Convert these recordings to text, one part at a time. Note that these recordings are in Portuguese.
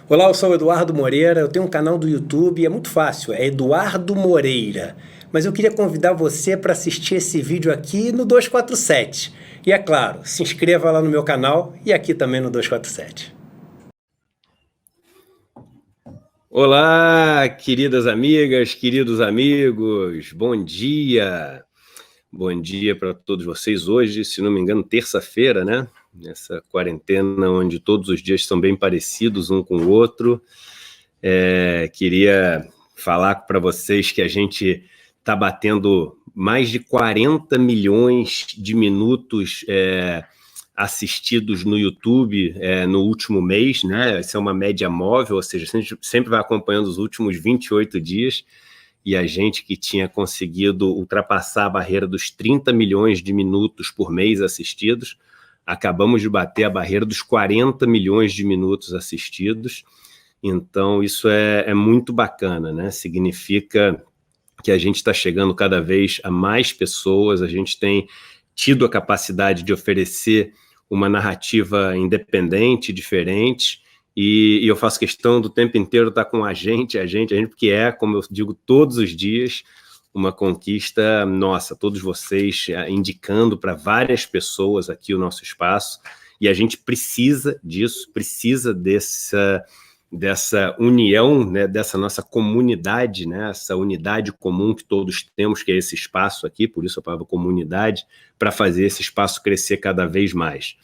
Olá, eu sou o Eduardo Moreira, eu tenho um canal do YouTube, é muito fácil, é Eduardo Moreira. Mas eu queria convidar você para assistir esse vídeo aqui no 247. E é claro, se inscreva lá no meu canal e aqui também no 247. Olá, queridas amigas, queridos amigos, bom dia! Bom dia para todos vocês hoje, se não me engano, terça-feira, né? Nessa quarentena onde todos os dias são bem parecidos um com o outro. Queria falar para vocês que a gente está batendo mais de 40 milhões de minutos assistidos no YouTube no último mês, né? Essa é uma média móvel, ou seja, a gente sempre vai acompanhando os últimos 28 dias, e a gente que tinha conseguido ultrapassar a barreira dos 30 milhões de minutos por mês assistidos, acabamos de bater a barreira dos 40 milhões de minutos assistidos. Então, isso é muito bacana, né? Significa que a gente está chegando cada vez a mais pessoas, a gente tem tido a capacidade de oferecer uma narrativa independente, diferente, e eu faço questão do tempo inteiro estar com a gente, porque como eu digo todos os dias, uma conquista nossa, todos vocês indicando para várias pessoas aqui o nosso espaço, e a gente precisa disso, precisa dessa união, né, dessa nossa comunidade, né, essa unidade comum que todos temos, que é esse espaço aqui, por isso a palavra comunidade, para fazer esse espaço crescer cada vez mais.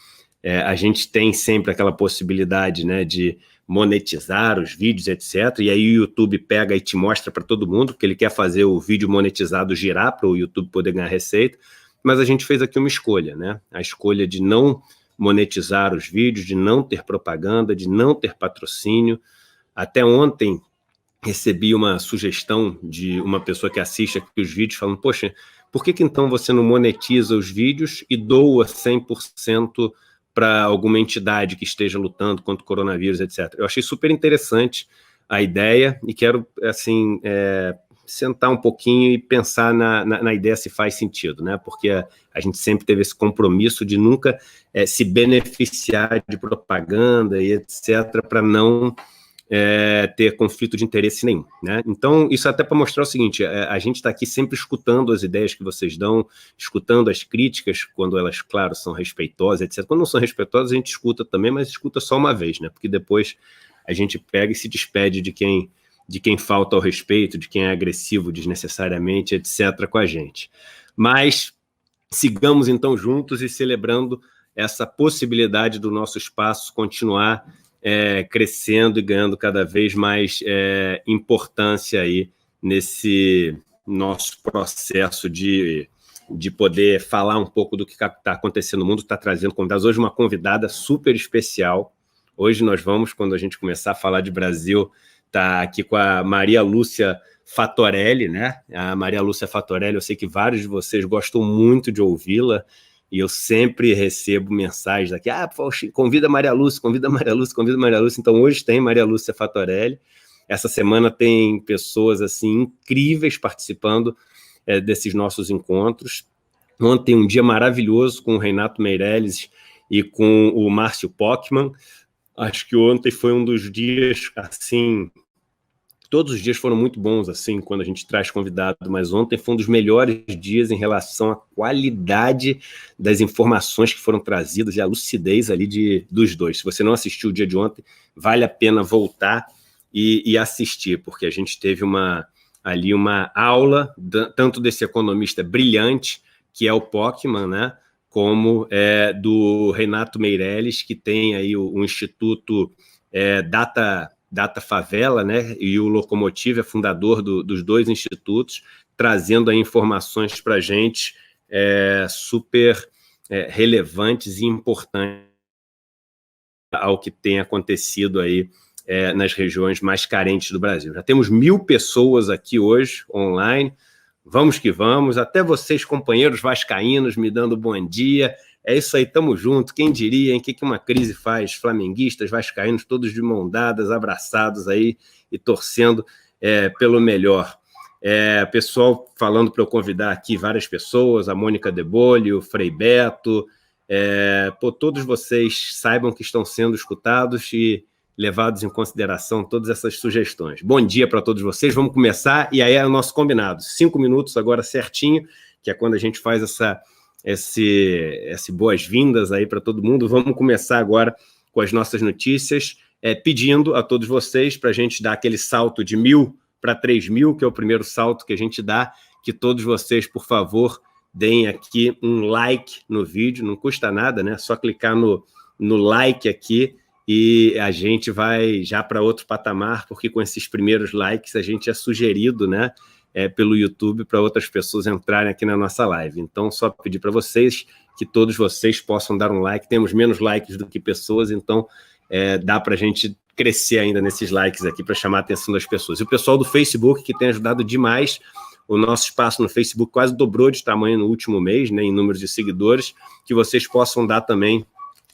A gente tem sempre aquela possibilidade, né, de monetizar os vídeos, etc. E aí o YouTube pega e te mostra para todo mundo, porque ele quer fazer o vídeo monetizado girar para o YouTube poder ganhar receita, mas a gente fez aqui uma escolha, né? A escolha de não monetizar os vídeos, de não ter propaganda, de não ter patrocínio. Até ontem recebi uma sugestão de uma pessoa que assiste aqui os vídeos, falando, poxa, por que então você não monetiza os vídeos e doa 100% para alguma entidade que esteja lutando contra o coronavírus, etc. Eu achei super interessante a ideia e quero, assim, sentar um pouquinho e pensar na ideia se faz sentido, né? Porque a gente sempre teve esse compromisso de nunca se beneficiar de propaganda e etc. para não ter conflito de interesse nenhum, né? Então, isso até para mostrar o seguinte, a gente está aqui sempre escutando as ideias que vocês dão, escutando as críticas, quando elas, claro, são respeitosas, etc. Quando não são respeitosas, a gente escuta também, mas escuta só uma vez, né? Porque depois a gente pega e se despede de quem falta ao respeito, de quem é agressivo desnecessariamente, etc., com a gente. Mas sigamos então juntos e celebrando essa possibilidade do nosso espaço continuar crescendo e ganhando cada vez mais importância aí nesse nosso processo de poder falar um pouco do que está acontecendo no mundo, está trazendo convidados. Hoje uma convidada super especial. Hoje nós vamos, quando a gente começar a falar de Brasil, tá aqui com a Maria Lúcia Fatorelli, né? A Maria Lúcia Fatorelli, eu sei que vários de vocês gostam muito de ouvi-la, e eu sempre recebo mensagens aqui, poxa, convida a Maria Lúcia, convida a Maria Lúcia, convida a Maria Lúcia. Então hoje tem Maria Lúcia Fatorelli. Essa semana tem pessoas assim incríveis participando desses nossos encontros. Ontem um dia maravilhoso com o Renato Meirelles e com o Márcio Pockmann. Acho que ontem foi um dos dias, assim, todos os dias foram muito bons, assim, quando a gente traz convidado, mas ontem foi um dos melhores dias em relação à qualidade das informações que foram trazidas e a lucidez ali dos dois. Se você não assistiu o dia de ontem, vale a pena voltar e assistir, porque a gente teve ali uma aula, tanto desse economista brilhante, que é o Pockmann, né, como do Renato Meirelles, que tem aí o Instituto Data Favela, né? E o Locomotive é fundador dos dois institutos, trazendo aí informações para a gente super relevantes e importantes ao que tem acontecido aí nas regiões mais carentes do Brasil. Já temos 1000 pessoas aqui hoje, online. Vamos que vamos. Até vocês, companheiros vascaínos, me dando bom dia. É isso aí, tamo junto. Quem diria, hein? O que uma crise faz? Flamenguistas, vascaínos, todos de mão dadas, abraçados aí e torcendo pelo melhor. Pessoal falando para eu convidar aqui várias pessoas, a Mônica De Bolli, o Frei Beto, todos vocês saibam que estão sendo escutados e levados em consideração todas essas sugestões. Bom dia para todos vocês, vamos começar, e aí é o nosso combinado, 5 minutos agora certinho, que é quando a gente faz esse boas-vindas aí para todo mundo. Vamos começar agora com as nossas notícias, pedindo a todos vocês para a gente dar aquele salto de 1.000 para 3.000, que é o primeiro salto que a gente dá, que todos vocês, por favor, deem aqui um like no vídeo, não custa nada, né? Só clicar no like aqui e a gente vai já para outro patamar, porque com esses primeiros likes a gente é sugerido, né, pelo YouTube para outras pessoas entrarem aqui na nossa live. Então, só pedir para vocês que todos vocês possam dar um like. Temos menos likes do que pessoas, então dá para a gente crescer ainda nesses likes aqui para chamar a atenção das pessoas. E o pessoal do Facebook, que tem ajudado demais, o nosso espaço no Facebook quase dobrou de tamanho no último mês, né, em número de seguidores, que vocês possam dar também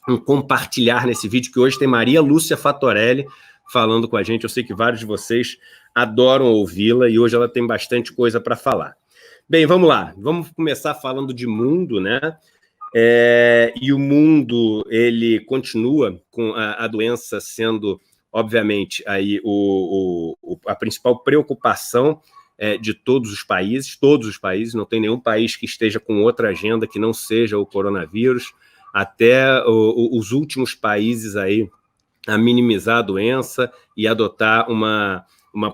um compartilhar nesse vídeo, que hoje tem Maria Lúcia Fatorelli falando com a gente. Eu sei que vários de vocês adoram ouvi-la e hoje ela tem bastante coisa para falar. Bem, vamos lá. Vamos começar falando de mundo, né? E o mundo, ele continua com a doença sendo, obviamente, aí a principal preocupação de todos os países, não tem nenhum país que esteja com outra agenda que não seja o coronavírus, até os últimos países aí a minimizar a doença e adotar uma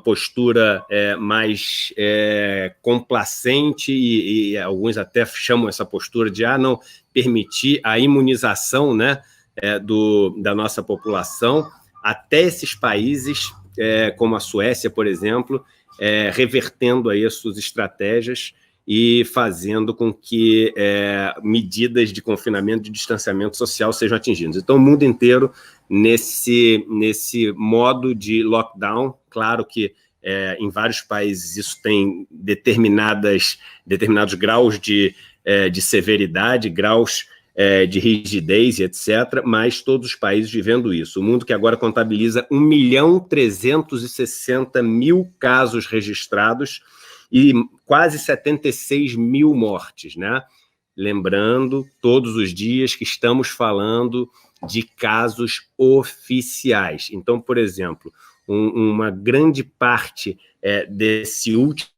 postura mais complacente, e alguns até chamam essa postura de não permitir a imunização, né, da nossa população, até esses países, como a Suécia, por exemplo, revertendo aí as suas estratégias e fazendo com que medidas de confinamento, de distanciamento social sejam atingidas. Então, o mundo inteiro nesse modo de lockdown. Claro que em vários países isso tem determinados graus de severidade, graus de rigidez, etc., mas todos os países vivendo isso. O mundo que agora contabiliza 1.360.000 casos registrados e quase 76 mil mortes, né? Lembrando, todos os dias que estamos falando de casos oficiais. Então, por exemplo, uma grande parte desse último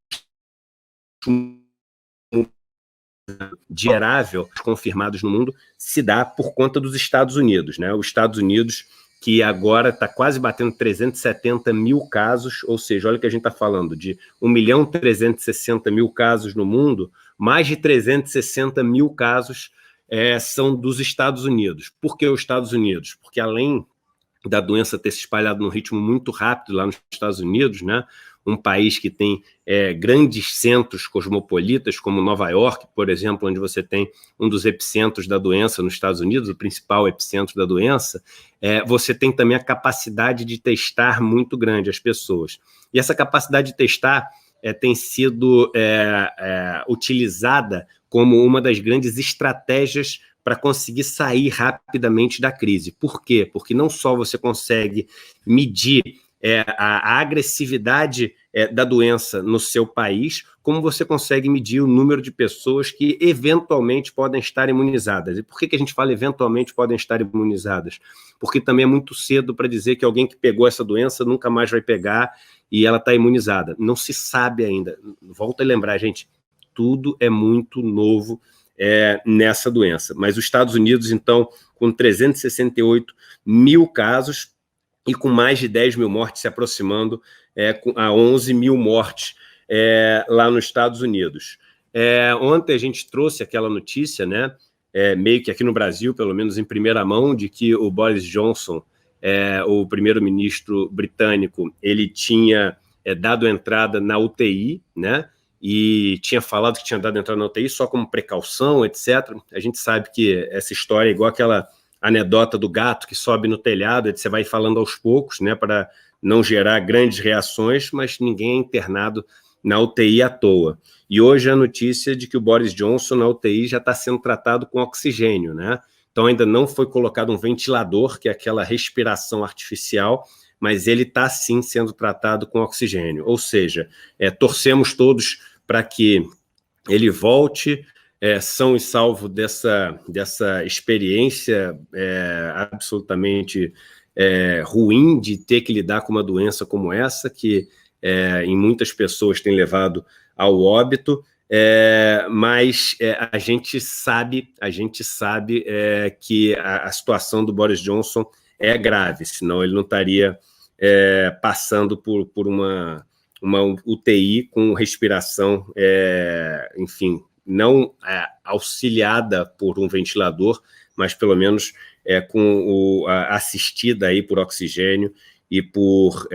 gerável confirmados no mundo se dá por conta dos Estados Unidos, né? Os Estados Unidos, que agora está quase batendo 370.000 casos, ou seja, olha o que a gente está falando, de 1.360.000 casos no mundo, mais de 360.000 casos são dos Estados Unidos. Por que os Estados Unidos? Porque além da doença ter se espalhado num ritmo muito rápido lá nos Estados Unidos, né, um país que tem grandes centros cosmopolitas, como Nova York, por exemplo, onde você tem um dos epicentros da doença nos Estados Unidos, o principal epicentro da doença, você tem também a capacidade de testar muito grande as pessoas. E essa capacidade de testar tem sido utilizada como uma das grandes estratégias para conseguir sair rapidamente da crise. Por quê? Porque não só você consegue medir a agressividade da doença no seu país, como você consegue medir o número de pessoas que eventualmente podem estar imunizadas. E por que a gente fala eventualmente podem estar imunizadas? Porque também é muito cedo para dizer que alguém que pegou essa doença nunca mais vai pegar e ela está imunizada. Não se sabe ainda. Volto a lembrar, gente, tudo é muito novo nessa doença. Mas os Estados Unidos, então, com 368.000 casos, e com mais de 10 mil mortes, se aproximando a 11 mil mortes lá nos Estados Unidos. Ontem a gente trouxe aquela notícia, né, meio que aqui no Brasil, pelo menos em primeira mão, de que o Boris Johnson, o primeiro-ministro britânico, ele tinha dado entrada na UTI, né, e tinha falado que tinha dado entrada na UTI só como precaução, etc. A gente sabe que essa história é igual aquela anedota do gato que sobe no telhado, você vai falando aos poucos, né, para não gerar grandes reações, mas ninguém é internado na UTI à toa. E hoje a notícia de que o Boris Johnson na UTI já está sendo tratado com oxigênio, né? Então ainda não foi colocado um ventilador, que é aquela respiração artificial, mas ele está sim sendo tratado com oxigênio. Ou seja, torcemos todos para que ele volte são e salvo dessa experiência absolutamente ruim de ter que lidar com uma doença como essa, que em muitas pessoas tem levado ao óbito, mas a gente sabe que a situação do Boris Johnson é grave, senão ele não estaria passando por uma UTI com respiração, enfim, não auxiliada por um ventilador, mas pelo menos assistida aí por oxigênio e por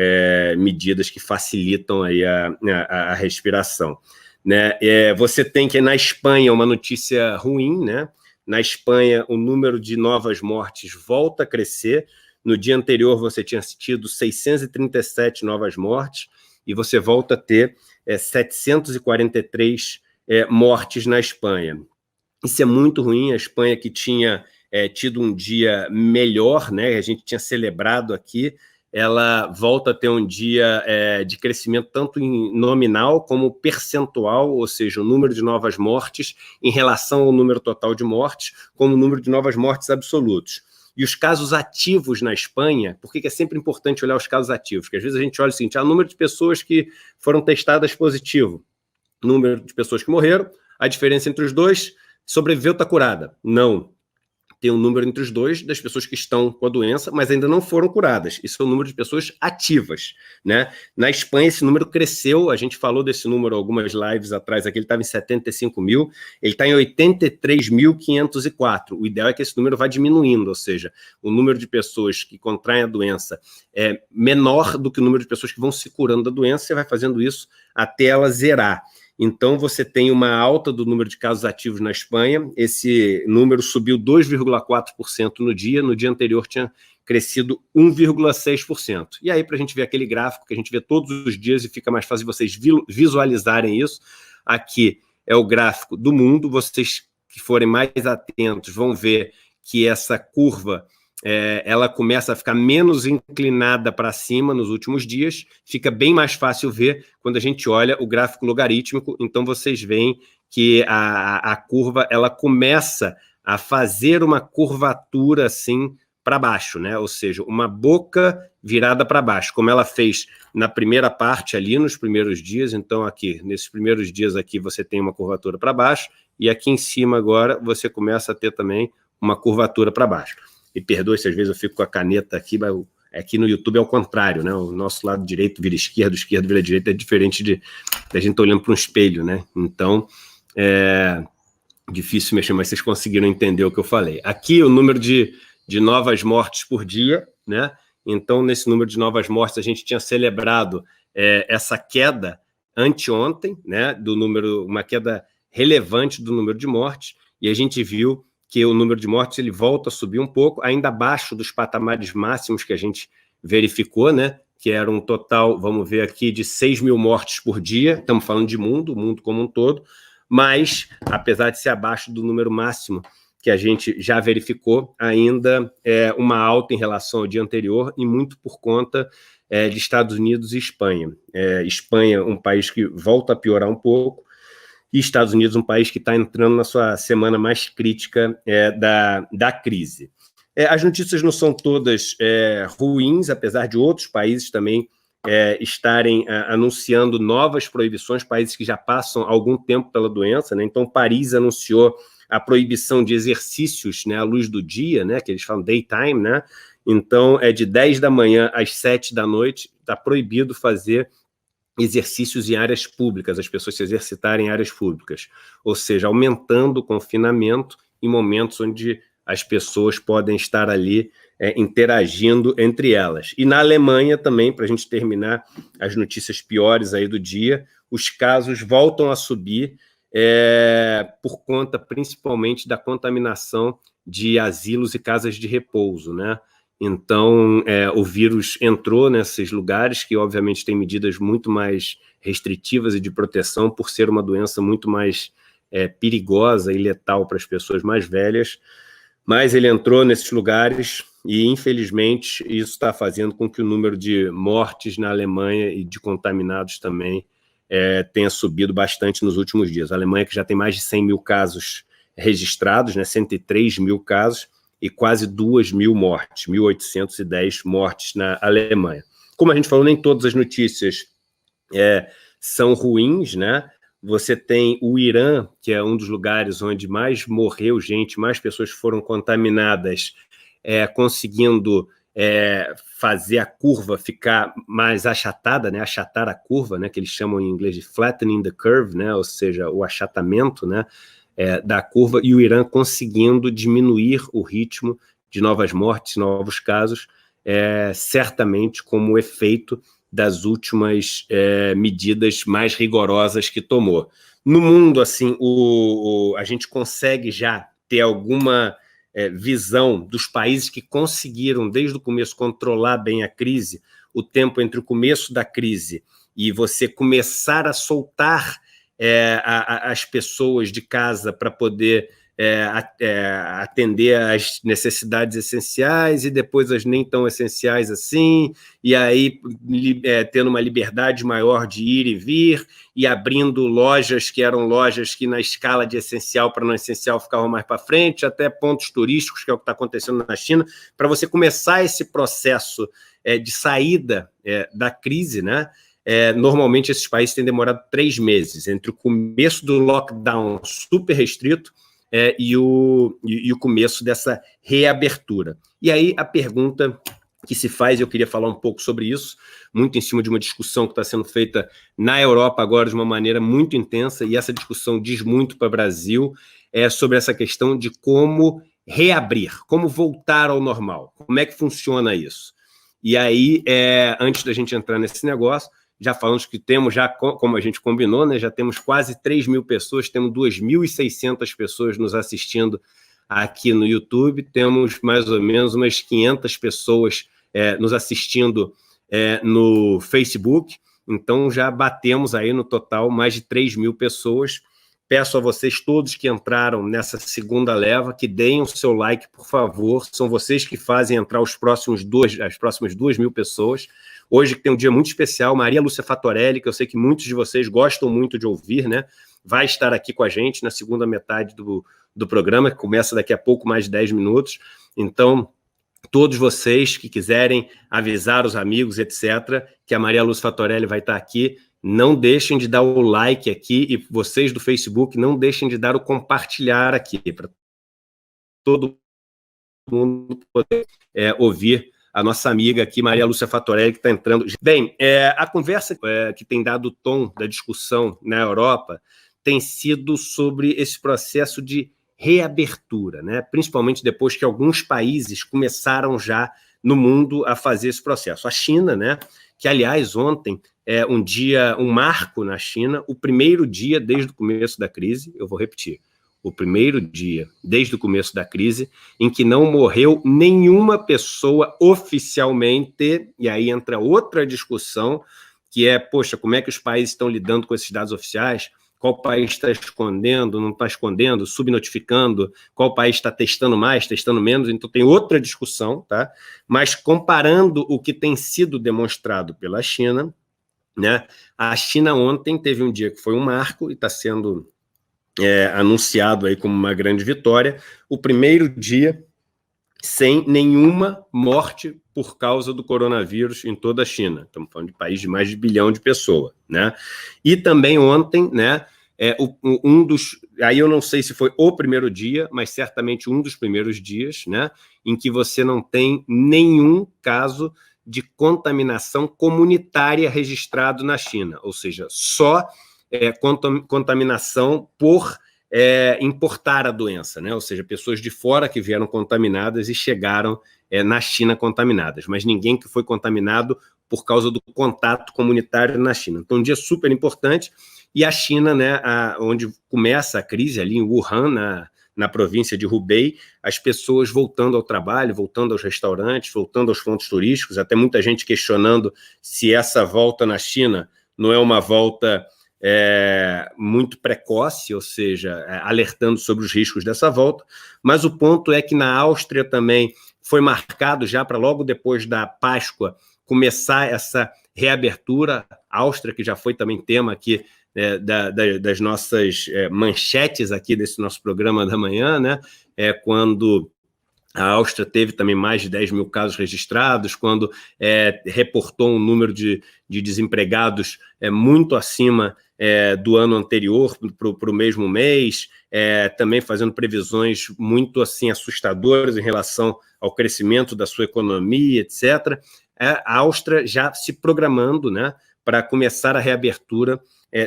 medidas que facilitam aí a respiração. Né? Você tem que, na Espanha, uma notícia ruim, né? Na Espanha, o número de novas mortes volta a crescer. No dia anterior, você tinha tido 637 novas mortes, e você volta a ter 743 mortes na Espanha. Isso é muito ruim. A Espanha, que tinha tido um dia melhor, né? A gente tinha celebrado aqui, ela volta a ter um dia de crescimento tanto em nominal como percentual, ou seja, o número de novas mortes em relação ao número total de mortes, como o número de novas mortes absolutos. E os casos ativos na Espanha, por que é sempre importante olhar os casos ativos? Porque às vezes a gente olha o seguinte, o número de pessoas que foram testadas positivo, número de pessoas que morreram, a diferença entre os dois, sobreviveu, está curada. Não. Tem um número entre os dois das pessoas que estão com a doença, mas ainda não foram curadas. Isso é o número de pessoas ativas, né? Na Espanha, esse número cresceu. A gente falou desse número algumas lives atrás aqui. Ele estava em 75 mil, ele está em 83.504. O ideal é que esse número vá diminuindo, ou seja, o número de pessoas que contraem a doença é menor do que o número de pessoas que vão se curando da doença. Você vai fazendo isso até ela zerar. Então, você tem uma alta do número de casos ativos na Espanha. Esse número subiu 2,4% no dia anterior tinha crescido 1,6%. E aí, para a gente ver aquele gráfico que a gente vê todos os dias e fica mais fácil vocês visualizarem isso, aqui é o gráfico do mundo. Vocês que forem mais atentos vão ver que essa curva ela começa a ficar menos inclinada para cima nos últimos dias, fica bem mais fácil ver quando a gente olha o gráfico logarítmico. Então, vocês veem que a curva ela começa a fazer uma curvatura assim para baixo, né? Ou seja, uma boca virada para baixo, como ela fez na primeira parte ali, nos primeiros dias. Então, aqui, nesses primeiros dias aqui, você tem uma curvatura para baixo, e aqui em cima agora você começa a ter também uma curvatura para baixo. Me perdoe se às vezes eu fico com a caneta aqui, mas aqui no YouTube é o contrário, né? O nosso lado direito vira esquerdo, o esquerdo vira direito, é diferente da gente olhando para um espelho, né? Então, é difícil mexer, mas vocês conseguiram entender o que eu falei. Aqui o número de novas mortes por dia, né? Então, nesse número de novas mortes, a gente tinha celebrado essa queda anteontem, né? Uma queda relevante do número de mortes, e a gente viu que o número de mortes ele volta a subir um pouco, ainda abaixo dos patamares máximos que a gente verificou, né? Que era um total, vamos ver aqui, de 6 mil mortes por dia. Estamos falando de o mundo como um todo, mas, apesar de ser abaixo do número máximo que a gente já verificou, ainda é uma alta em relação ao dia anterior, e muito por conta de Estados Unidos e Espanha. Espanha, um país que volta a piorar um pouco, e Estados Unidos, um país que está entrando na sua semana mais crítica da crise. As notícias não são todas ruins, apesar de outros países também estarem anunciando novas proibições, países que já passam algum tempo pela doença, né? Então, Paris anunciou a proibição de exercícios, né, à luz do dia, né, que eles falam daytime, né? Então, de 10 da manhã às 7 da noite, está proibido fazer exercícios em áreas públicas, as pessoas se exercitarem em áreas públicas, ou seja, aumentando o confinamento em momentos onde as pessoas podem estar ali interagindo entre elas. E na Alemanha também, para a gente terminar as notícias piores aí do dia, os casos voltam a subir por conta principalmente da contaminação de asilos e casas de repouso, né? Então, o vírus entrou nesses lugares que, obviamente, têm medidas muito mais restritivas e de proteção por ser uma doença muito mais perigosa e letal para as pessoas mais velhas, mas ele entrou nesses lugares e, infelizmente, isso está fazendo com que o número de mortes na Alemanha e de contaminados também tenha subido bastante nos últimos dias. A Alemanha, que já tem mais de 100 mil casos registrados, né, 103 mil casos, e quase 2.000 mortes, 1.810 mortes na Alemanha. Como a gente falou, nem todas as notícias são ruins, né? Você tem o Irã, que é um dos lugares onde mais morreu gente, mais pessoas foram contaminadas, conseguindo fazer a curva ficar mais achatada, né? Achatar a curva, né? Que eles chamam em inglês de flattening the curve, né? Ou seja, o achatamento, né? Da curva, e o Irã conseguindo diminuir o ritmo de novas mortes, novos casos, certamente como efeito das últimas medidas mais rigorosas que tomou. No mundo, assim, a gente consegue já ter alguma visão dos países que conseguiram, desde o começo, controlar bem a crise, o tempo entre o começo da crise e você começar a soltar as pessoas de casa para poder atender às necessidades essenciais e depois as nem tão essenciais assim, e aí tendo uma liberdade maior de ir e vir, e abrindo lojas que eram lojas que na escala de essencial para não essencial ficavam mais para frente, até pontos turísticos, que é o que está acontecendo na China, para você começar esse processo de saída da crise, né? Normalmente esses países têm demorado 3 meses, entre o começo do lockdown super restrito e o começo dessa reabertura. E aí a pergunta que se faz, eu queria falar um pouco sobre isso, muito em cima de uma discussão que está sendo feita na Europa agora de uma maneira muito intensa, e essa discussão diz muito para o Brasil, sobre essa questão de como reabrir, como voltar ao normal, como é que funciona isso. E aí, antes da gente entrar nesse negócio, já falamos que temos, já como a gente combinou, né, já temos quase 3.000 pessoas, temos 2.600 pessoas nos assistindo aqui no YouTube, temos mais ou menos umas 500 pessoas nos assistindo no Facebook, então já batemos aí no total mais de 3.000 pessoas. Peço a vocês todos que entraram nessa segunda leva, que deem o seu like, por favor, são vocês que fazem entrar as próximas 2.000 pessoas. Hoje que tem um dia muito especial, Maria Lúcia Fatorelli, que eu sei que muitos de vocês gostam muito de ouvir, né? Vai estar aqui com a gente na segunda metade do programa, que começa daqui a pouco, mais de 10 minutos. Então, todos vocês que quiserem avisar os amigos, etc., que a Maria Lúcia Fatorelli vai estar aqui, não deixem de dar o like aqui, e vocês do Facebook, não deixem de dar o compartilhar aqui, para todo mundo poder ouvir a nossa amiga aqui, Maria Lúcia Fatorelli, que está entrando. Bem, a conversa que tem dado o tom da discussão na Europa tem sido sobre esse processo de reabertura, né? Principalmente depois que alguns países começaram já no mundo a fazer esse processo. A China, né? Que, aliás, ontem um marco na China, o primeiro dia desde o começo da crise, eu vou repetir, o primeiro dia, desde o começo da crise, em que não morreu nenhuma pessoa oficialmente, e aí entra outra discussão, que poxa, como é que os países estão lidando com esses dados oficiais? Qual país está escondendo, não está escondendo, subnotificando? Qual país está testando mais, testando menos? Então tem outra discussão, tá? Mas comparando o que tem sido demonstrado pela China, né? A China ontem teve um dia que foi um marco e está sendo anunciado aí como uma grande vitória, o primeiro dia sem nenhuma morte por causa do coronavírus em toda a China. Estamos falando de país de mais de 1 bilhão de pessoas, né? E também ontem, né, aí eu não sei se foi o primeiro dia, mas certamente um dos primeiros dias, né, em que você não tem nenhum caso de contaminação comunitária registrado na China, ou seja, só contaminação por importar a doença, né? Ou seja, pessoas de fora que vieram contaminadas e chegaram na China contaminadas, mas ninguém que foi contaminado por causa do contato comunitário na China. Então, um dia super importante, e a China, né, onde começa a crise, ali em Wuhan, na província de Hubei, as pessoas voltando ao trabalho, voltando aos restaurantes, voltando aos pontos turísticos, até muita gente questionando se essa volta na China não é uma volta muito precoce, ou seja, alertando sobre os riscos dessa volta, mas o ponto é que na Áustria também foi marcado já para logo depois da Páscoa começar essa reabertura. A Áustria, que já foi também tema aqui das nossas manchetes aqui desse nosso programa da manhã, né? Quando A Áustria teve também mais de 10 mil casos registrados, quando reportou um número de desempregados muito acima do ano anterior para o mesmo mês, também fazendo previsões muito assim assustadoras em relação ao crescimento da sua economia, etc. A Áustria já se programando, né, para começar a reabertura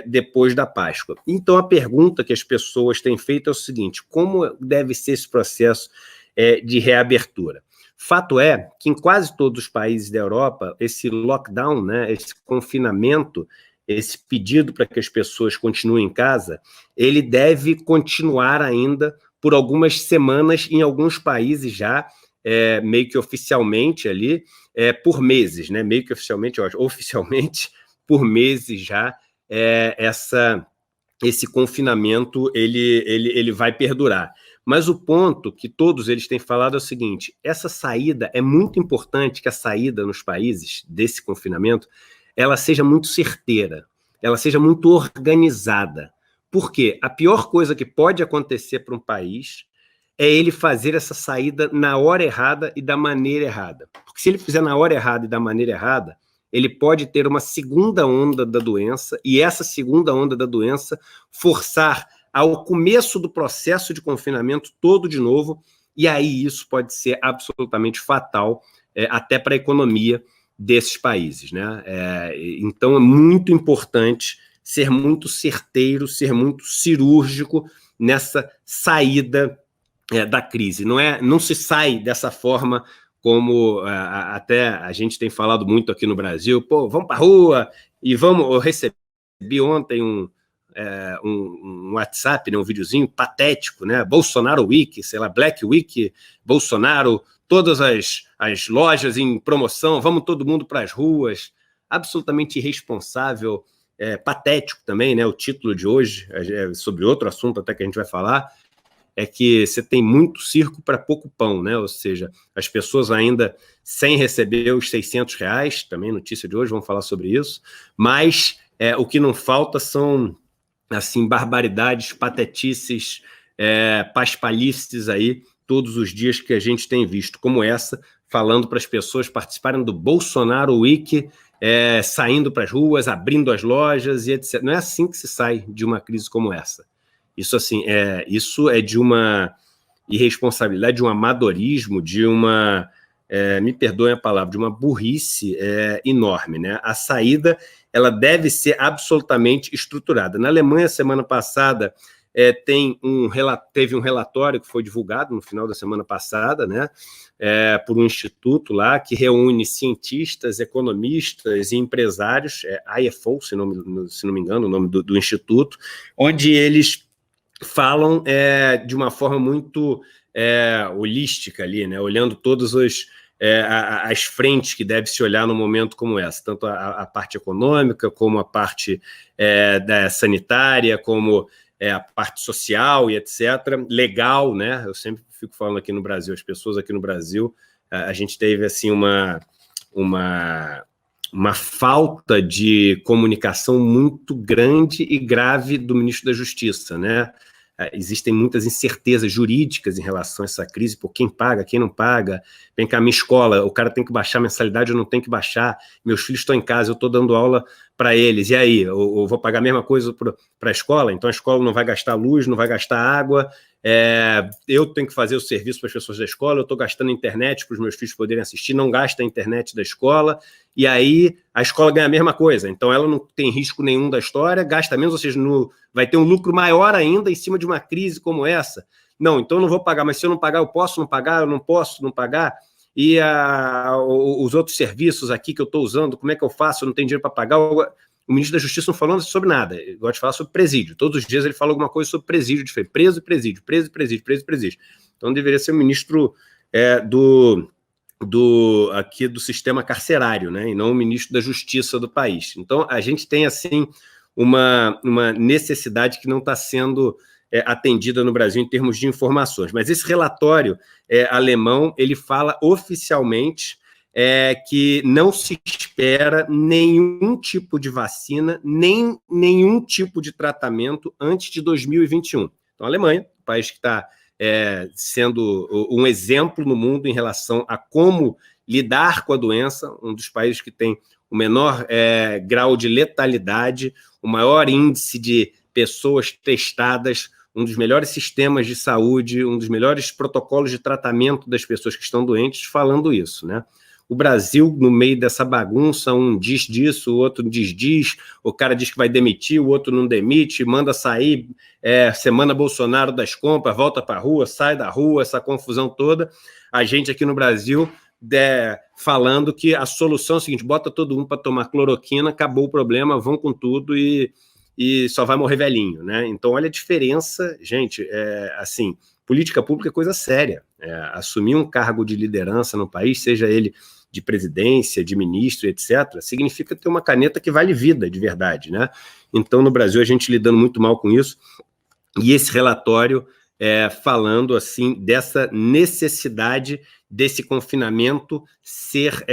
depois da Páscoa. Então, a pergunta que as pessoas têm feito é o seguinte: como deve ser esse processo de reabertura? Fato é que em quase todos os países da Europa, esse lockdown, né, esse confinamento, esse pedido para que as pessoas continuem em casa, ele deve continuar ainda por algumas semanas, em alguns países já, meio que oficialmente ali, por meses, né? Meio que oficialmente, eu acho, oficialmente por meses já, esse confinamento ele vai perdurar. Mas o ponto que todos eles têm falado é o seguinte: essa saída, é muito importante que a saída nos países desse confinamento ela seja muito certeira, ela seja muito organizada. Por quê? A pior coisa que pode acontecer para um país é ele fazer essa saída na hora errada e da maneira errada. Porque se ele fizer na hora errada e da maneira errada, ele pode ter uma segunda onda da doença, e essa segunda onda da doença forçar ao começo do processo de confinamento todo de novo, e aí isso pode ser absolutamente fatal, até para a economia desses países, né? Então é muito importante ser muito certeiro, ser muito cirúrgico nessa saída da crise. Não se sai dessa forma como até a gente tem falado muito aqui no Brasil: pô, vamos para a rua e vamos. Eu recebi ontem um WhatsApp, né, um videozinho patético, né? Bolsonaro Week, sei lá, Black Week, Bolsonaro, todas as lojas em promoção, vamos todo mundo para as ruas. Absolutamente irresponsável, patético também, né? O título de hoje sobre outro assunto até que a gente vai falar, é que você tem muito circo para pouco pão, né? Ou seja, as pessoas ainda sem receber os R$600, também notícia de hoje, vamos falar sobre isso, mas o que não falta são assim, barbaridades, patetices, paspalhices aí, todos os dias que a gente tem visto, como essa, falando para as pessoas participarem do Bolsonaro Week, saindo para as ruas, abrindo as lojas e etc. Não é assim que se sai de uma crise como essa. Isso, assim, isso é de uma irresponsabilidade, de um amadorismo, de uma, me perdoem a palavra, de uma burrice enorme, né? A saída, ela deve ser absolutamente estruturada. Na Alemanha, semana passada, teve um relatório que foi divulgado no final da semana passada, né, por um instituto lá que reúne cientistas, economistas e empresários, IFO, se não me engano, o nome do instituto, onde eles falam de uma forma muito holística ali, né? Olhando todas as frentes que deve se olhar num momento como essa, tanto a parte econômica, como a parte da sanitária, como a parte social e etc. Legal, né? Eu sempre fico falando aqui no Brasil, as pessoas aqui no Brasil, a gente teve assim uma falta de comunicação muito grande e grave do ministro da Justiça, né? Existem muitas incertezas jurídicas em relação a essa crise, por quem paga, quem não paga. Vem cá, minha escola, o cara tem que baixar a mensalidade, eu não tenho que baixar, meus filhos estão em casa, eu estou dando aula para eles, e aí, eu vou pagar a mesma coisa para a escola? Então a escola não vai gastar luz, não vai gastar água, eu tenho que fazer o serviço para as pessoas da escola, eu estou gastando internet para os meus filhos poderem assistir, não gasta a internet da escola, e aí a escola ganha a mesma coisa, então ela não tem risco nenhum da história, gasta menos, ou seja, vai ter um lucro maior ainda em cima de uma crise como essa. Não, então eu não vou pagar, mas se eu não pagar, eu posso não pagar, eu não posso não pagar, e os outros serviços aqui que eu estou usando, como é que eu faço? Eu não tenho dinheiro para pagar. O ministro da Justiça não falou sobre nada, ele gosta de falar sobre presídio. Todos os dias ele fala alguma coisa sobre presídio, diferente. Preso e presídio, preso e presídio, preso e presídio. Então deveria ser o ministro aqui do sistema carcerário, né? E não o ministro da Justiça do país. Então a gente tem assim uma necessidade que não está sendo atendida no Brasil em termos de informações. Mas esse relatório alemão, ele fala oficialmente que não se espera nenhum tipo de vacina, nem nenhum tipo de tratamento antes de 2021. Então, a Alemanha, o país que está sendo um exemplo no mundo em relação a como lidar com a doença, um dos países que tem o menor grau de letalidade, o maior índice de pessoas testadas, um dos melhores sistemas de saúde, um dos melhores protocolos de tratamento das pessoas que estão doentes, falando isso, né? O Brasil, no meio dessa bagunça, um diz disso, o outro diz, o cara diz que vai demitir, o outro não demite, manda sair, semana Bolsonaro das compras, volta para a rua, sai da rua, essa confusão toda. A gente aqui no Brasil falando que a solução é o seguinte, bota todo mundo para tomar cloroquina, acabou o problema, vão com tudo e só vai morrer velhinho, né? Então, olha a diferença, gente, assim, política pública é coisa séria. Assumir um cargo de liderança no país, seja ele de presidência, de ministro, etc., significa ter uma caneta que vale vida, de verdade, né? Então, no Brasil, a gente lidando muito mal com isso, e esse relatório falando, assim, dessa necessidade desse confinamento ser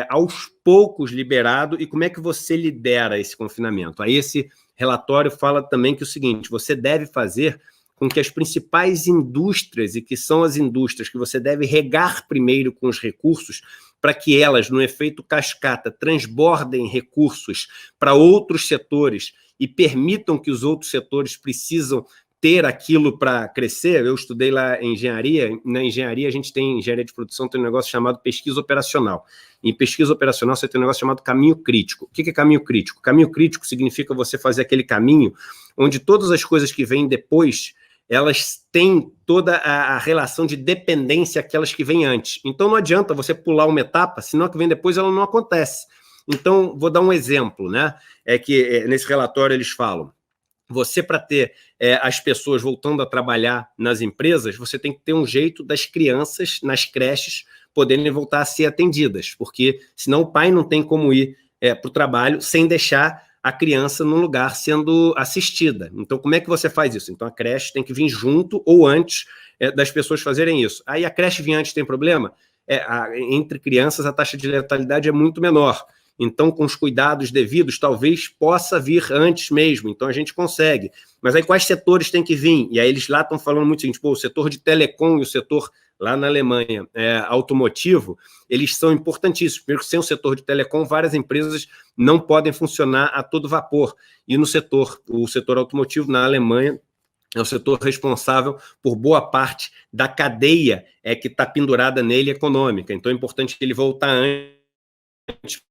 aos poucos liberado, e como é que você lidera esse confinamento? Aí esse relatório fala também que é o seguinte, você deve fazer com que as principais indústrias, e que são as indústrias que você deve regar primeiro com os recursos, para que elas, no efeito cascata, transbordem recursos para outros setores e permitam que os outros setores precisam ter aquilo para crescer. Eu estudei lá em engenharia, na engenharia a gente tem, engenharia de produção, tem um negócio chamado pesquisa operacional. Em pesquisa operacional você tem um negócio chamado caminho crítico. O que é caminho crítico? Caminho crítico significa você fazer aquele caminho onde todas as coisas que vêm depois, elas têm toda a relação de dependência aquelas que vêm antes. Então não adianta você pular uma etapa, senão a que vem depois ela não acontece. Então, vou dar um exemplo, né? Nesse relatório eles falam, você, para ter as pessoas voltando a trabalhar nas empresas, você tem que ter um jeito das crianças nas creches poderem voltar a ser atendidas, porque senão o pai não tem como ir para o trabalho sem deixar a criança num lugar sendo assistida. Então, como é que você faz isso? Então, a creche tem que vir junto ou antes das pessoas fazerem isso. Aí, a creche vir antes tem problema? Entre crianças, a taxa de letalidade é muito menor. Então, com os cuidados devidos, talvez possa vir antes mesmo. Então, a gente consegue. Mas aí, quais setores tem que vir? E aí, eles lá estão falando muito o seguinte, o setor de telecom e o setor, lá na Alemanha, automotivo, eles são importantíssimos. Primeiro, sem o setor de telecom, várias empresas não podem funcionar a todo vapor. E o setor automotivo, na Alemanha, é o setor responsável por boa parte da cadeia que está pendurada nele econômica. Então, é importante que ele voltar antes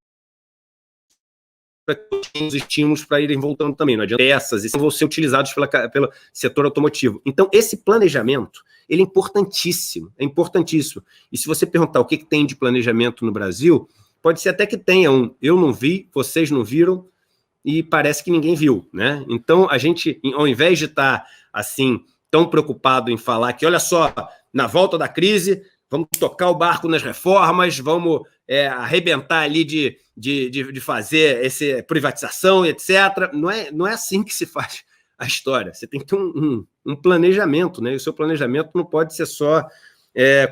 para os estímulos para irem voltando também. Não adianta peças, e vão ser utilizados pelo setor automotivo. Então, esse planejamento, ele é importantíssimo, é importantíssimo. E se você perguntar o que tem de planejamento no Brasil, pode ser até que tenha um. Eu não vi, vocês não viram, e parece que ninguém viu, né? Então, a gente, ao invés de estar, assim, tão preocupado em falar que, olha só, na volta da crise, vamos tocar o barco nas reformas, vamos arrebentar ali de fazer essa privatização, etc. Não é assim que se faz a história. Você tem que ter um planejamento, né? E o seu planejamento não pode ser só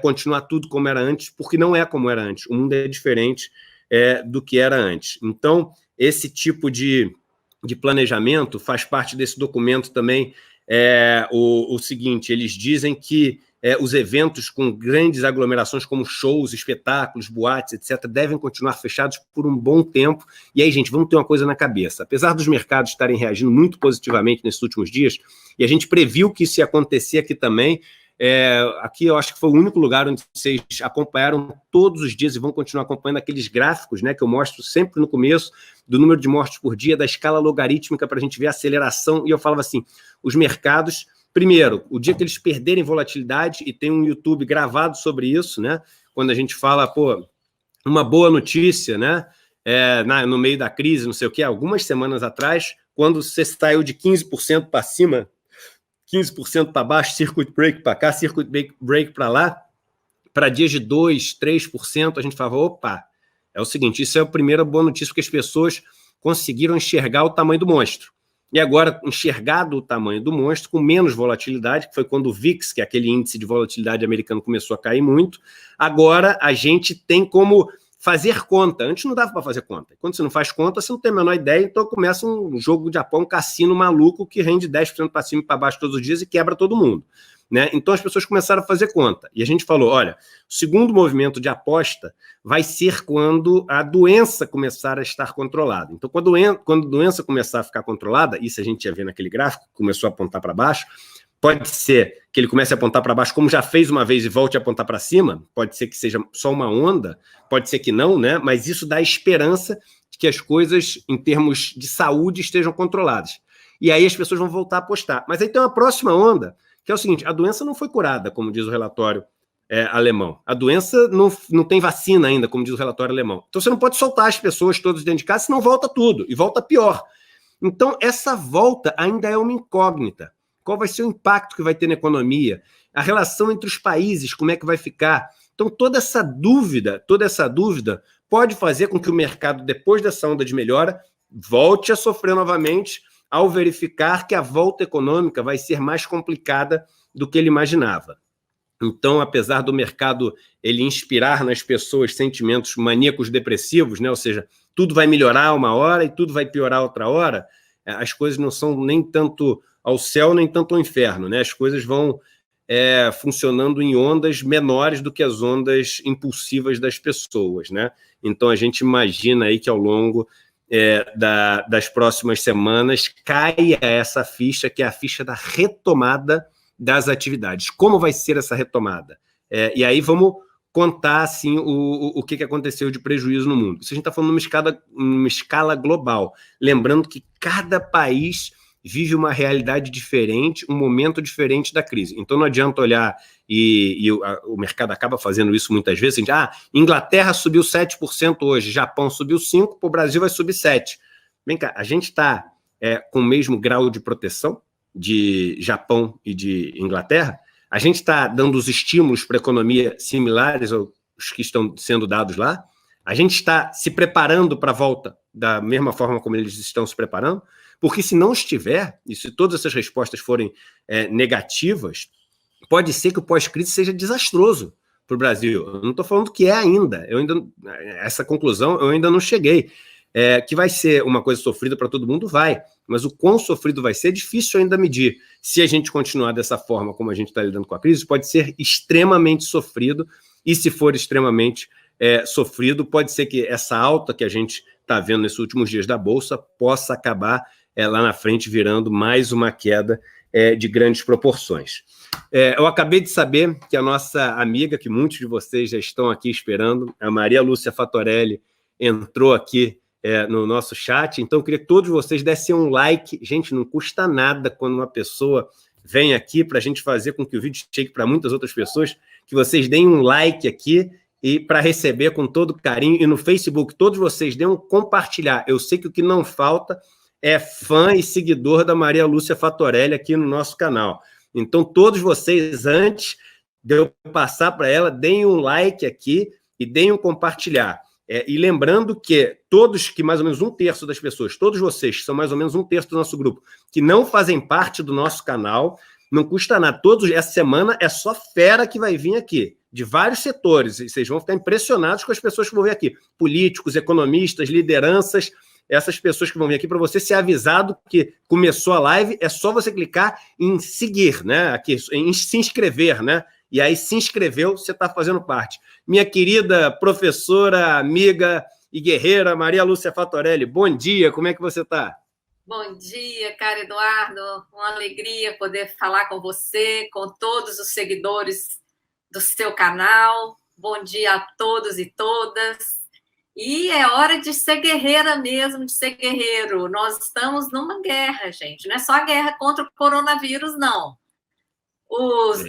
continuar tudo como era antes, porque não é como era antes. O mundo é diferente do que era antes. Então, esse tipo de planejamento faz parte desse documento também. O seguinte, eles dizem que os eventos com grandes aglomerações como shows, espetáculos, boates, etc., devem continuar fechados por um bom tempo. E aí, gente, vamos ter uma coisa na cabeça. Apesar dos mercados estarem reagindo muito positivamente nesses últimos dias, e a gente previu que isso ia acontecer aqui também, aqui eu acho que foi o único lugar onde vocês acompanharam todos os dias e vão continuar acompanhando aqueles gráficos, né, que eu mostro sempre no começo, do número de mortes por dia, da escala logarítmica para a gente ver a aceleração. E eu falava assim, os mercados... Primeiro, o dia que eles perderem volatilidade, e tem um YouTube gravado sobre isso, né? Quando a gente fala, uma boa notícia, né? No meio da crise, não sei o quê, algumas semanas atrás, quando você saiu de 15% para cima, 15% para baixo, circuit break para cá, circuit break para lá, para dias de 2%, 3%, a gente falava, opa, é o seguinte, isso é a primeira boa notícia, porque as pessoas conseguiram enxergar o tamanho do monstro. E agora, enxergado o tamanho do monstro, com menos volatilidade, que foi quando o VIX, que é aquele índice de volatilidade americano, começou a cair muito, agora a gente tem como fazer conta. Antes não dava para fazer conta. Quando você não faz conta, você não tem a menor ideia, então começa um jogo de Japão, um cassino maluco que rende 10% para cima e para baixo todos os dias e quebra todo mundo. Né? Então as pessoas começaram a fazer conta. E a gente falou, olha, o segundo movimento de aposta vai ser quando a doença começar a estar controlada. Então, quando a doença começar a ficar controlada, isso a gente ia ver naquele gráfico, começou a apontar para baixo, pode ser que ele comece a apontar para baixo, como já fez uma vez, e volte a apontar para cima, pode ser que seja só uma onda, pode ser que não, né? Mas isso dá esperança de que as coisas, em termos de saúde, estejam controladas. E aí as pessoas vão voltar a apostar. Mas aí tem uma próxima onda, que é o seguinte, a doença não foi curada, como diz o relatório alemão. A doença não tem vacina ainda, como diz o relatório alemão. Então você não pode soltar as pessoas todas dentro de casa, senão volta tudo, e volta pior. Então essa volta ainda é uma incógnita. Qual vai ser o impacto que vai ter na economia? A relação entre os países, como é que vai ficar? Então toda essa dúvida pode fazer com que o mercado, depois dessa onda de melhora, volte a sofrer novamente, ao verificar que a volta econômica vai ser mais complicada do que ele imaginava. Então, apesar do mercado ele inspirar nas pessoas sentimentos maníacos depressivos, né? Ou seja, tudo vai melhorar uma hora e tudo vai piorar outra hora, as coisas não são nem tanto ao céu, nem tanto ao inferno, né? As coisas vão funcionando em ondas menores do que as ondas impulsivas das pessoas, né? Então, a gente imagina aí que ao longo das próximas semanas caia essa ficha, que é a ficha da retomada das atividades. Como vai ser essa retomada? E aí vamos contar assim, o que aconteceu de prejuízo no mundo. Isso a gente está falando numa escala global. Lembrando que cada país vive uma realidade diferente, um momento diferente da crise. Então não adianta olhar, e o mercado acaba fazendo isso muitas vezes, Inglaterra subiu 7% hoje, Japão subiu 5%, o Brasil vai subir 7%. Vem cá, a gente está com o mesmo grau de proteção de Japão e de Inglaterra? A gente está dando os estímulos para a economia similares aos que estão sendo dados lá? A gente está se preparando para a volta da mesma forma como eles estão se preparando? Porque se não estiver, e se todas essas respostas forem negativas, pode ser que o pós-crise seja desastroso para o Brasil. Eu não estou falando que é ainda. Essa conclusão eu ainda não cheguei. Que vai ser uma coisa sofrida para todo mundo, vai. Mas o quão sofrido vai ser, é difícil ainda medir. Se a gente continuar dessa forma como a gente está lidando com a crise, pode ser extremamente sofrido, e se for extremamente sofrido, pode ser que essa alta que a gente está vendo nesses últimos dias da Bolsa possa acabar lá na frente virando mais uma queda de grandes proporções. Eu acabei de saber que a nossa amiga, que muitos de vocês já estão aqui esperando, a Maria Lúcia Fatorelli, entrou aqui no nosso chat, então eu queria que todos vocês dessem um like. Gente, não custa nada quando uma pessoa vem aqui para a gente fazer com que o vídeo chegue para muitas outras pessoas, que vocês deem um like aqui e para receber com todo carinho, e no Facebook todos vocês deem um compartilhar. Eu sei que o que não falta é fã e seguidor da Maria Lúcia Fatorelli aqui no nosso canal. Então todos vocês, antes de eu passar para ela, deem um like aqui e deem um compartilhar. E lembrando que todos, que mais ou menos 1/3 das pessoas, todos vocês, que são mais ou menos 1/3 do nosso grupo, que não fazem parte do nosso canal, não custa nada. Essa semana é só fera que vai vir aqui, de vários setores, e vocês vão ficar impressionados com as pessoas que vão vir aqui. Políticos, economistas, lideranças, essas pessoas que vão vir aqui, para você ser avisado que começou a live, é só você clicar em seguir, né? Aqui, em se inscrever, né? E aí, se inscreveu, você está fazendo parte. Minha querida professora, amiga e guerreira, Maria Lúcia Fatorelli, bom dia, como é que você está? Bom dia, cara Eduardo, uma alegria poder falar com você, com todos os seguidores do seu canal. Bom dia a todos e todas. E é hora de ser guerreira mesmo, de ser guerreiro. Nós estamos numa guerra, gente. Não é só a guerra contra o coronavírus, não.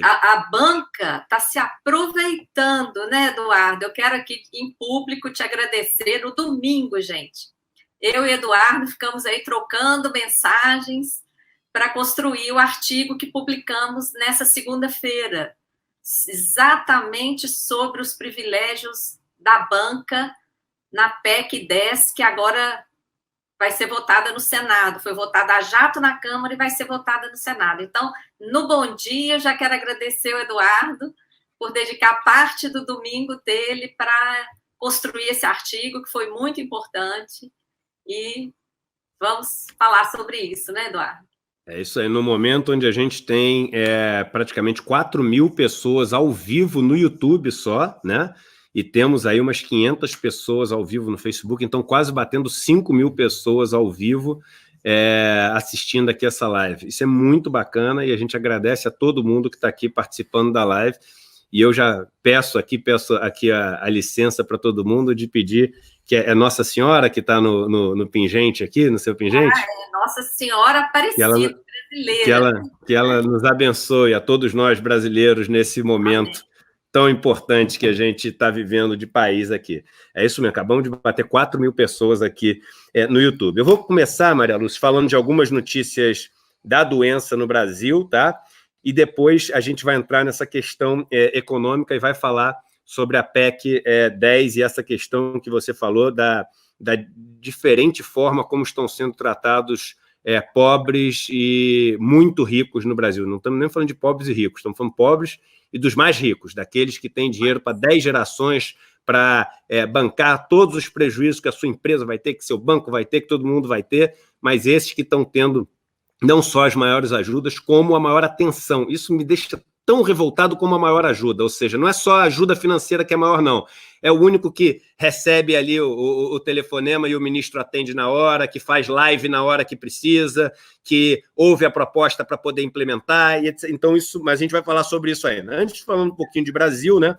A banca está se aproveitando, né, Eduardo? Eu quero aqui em público te agradecer. No domingo, gente, eu e Eduardo ficamos aí trocando mensagens para construir o artigo que publicamos nessa segunda-feira, exatamente sobre os privilégios da banca na PEC 10, que agora vai ser votada no Senado. Foi votada a jato na Câmara e vai ser votada no Senado. Então, no Bom Dia, eu já quero agradecer ao Eduardo por dedicar parte do domingo dele para construir esse artigo, que foi muito importante, e vamos falar sobre isso, né, Eduardo? É isso aí, no momento onde a gente tem praticamente 4.000 pessoas ao vivo no YouTube só, né? E temos aí umas 500 pessoas ao vivo no Facebook, então quase batendo 5.000 pessoas ao vivo assistindo aqui essa live. Isso é muito bacana e a gente agradece a todo mundo que está aqui participando da live. E eu já peço aqui a licença para todo mundo de pedir que é Nossa Senhora que está no pingente aqui, no seu pingente. É Nossa Senhora Aparecida, brasileira. Que ela nos abençoe a todos nós brasileiros nesse momento tão importante que a gente está vivendo de país aqui. É isso mesmo, acabamos de bater 4.000 pessoas aqui no YouTube. Eu vou começar, Maria Lúcia, falando de algumas notícias da doença no Brasil, tá? E depois a gente vai entrar nessa questão econômica e vai falar sobre a PEC 10 e essa questão que você falou da diferente forma como estão sendo tratados pobres e muito ricos no Brasil. Não estamos nem falando de pobres e ricos, estamos falando pobres e dos mais ricos, daqueles que têm dinheiro para 10 gerações para bancar todos os prejuízos que a sua empresa vai ter, que seu banco vai ter, que todo mundo vai ter, mas esses que estão tendo não só as maiores ajudas, como a maior atenção. Isso me deixa tão revoltado como a maior ajuda, ou seja, não é só a ajuda financeira que é maior, não. É o único que recebe ali o telefonema e o ministro atende na hora, que faz live na hora que precisa, que ouve a proposta para poder implementar, e etc. Então isso, mas a gente vai falar sobre isso ainda. Antes, falando um pouquinho de Brasil, né?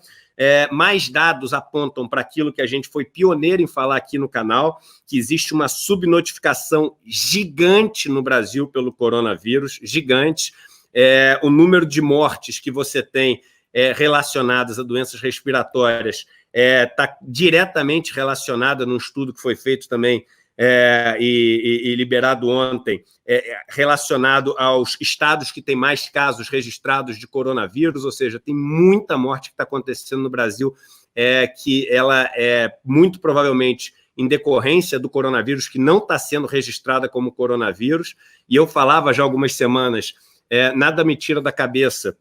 Mais dados apontam para aquilo que a gente foi pioneiro em falar aqui no canal, que existe uma subnotificação gigante no Brasil pelo coronavírus, gigante. O número de mortes que você tem relacionadas a doenças respiratórias está diretamente relacionada num estudo que foi feito também e liberado ontem, relacionado aos estados que têm mais casos registrados de coronavírus, ou seja, tem muita morte que está acontecendo no Brasil, que ela é muito provavelmente em decorrência do coronavírus, que não está sendo registrada como coronavírus, e eu falava já há algumas semanas, nada me tira da cabeça,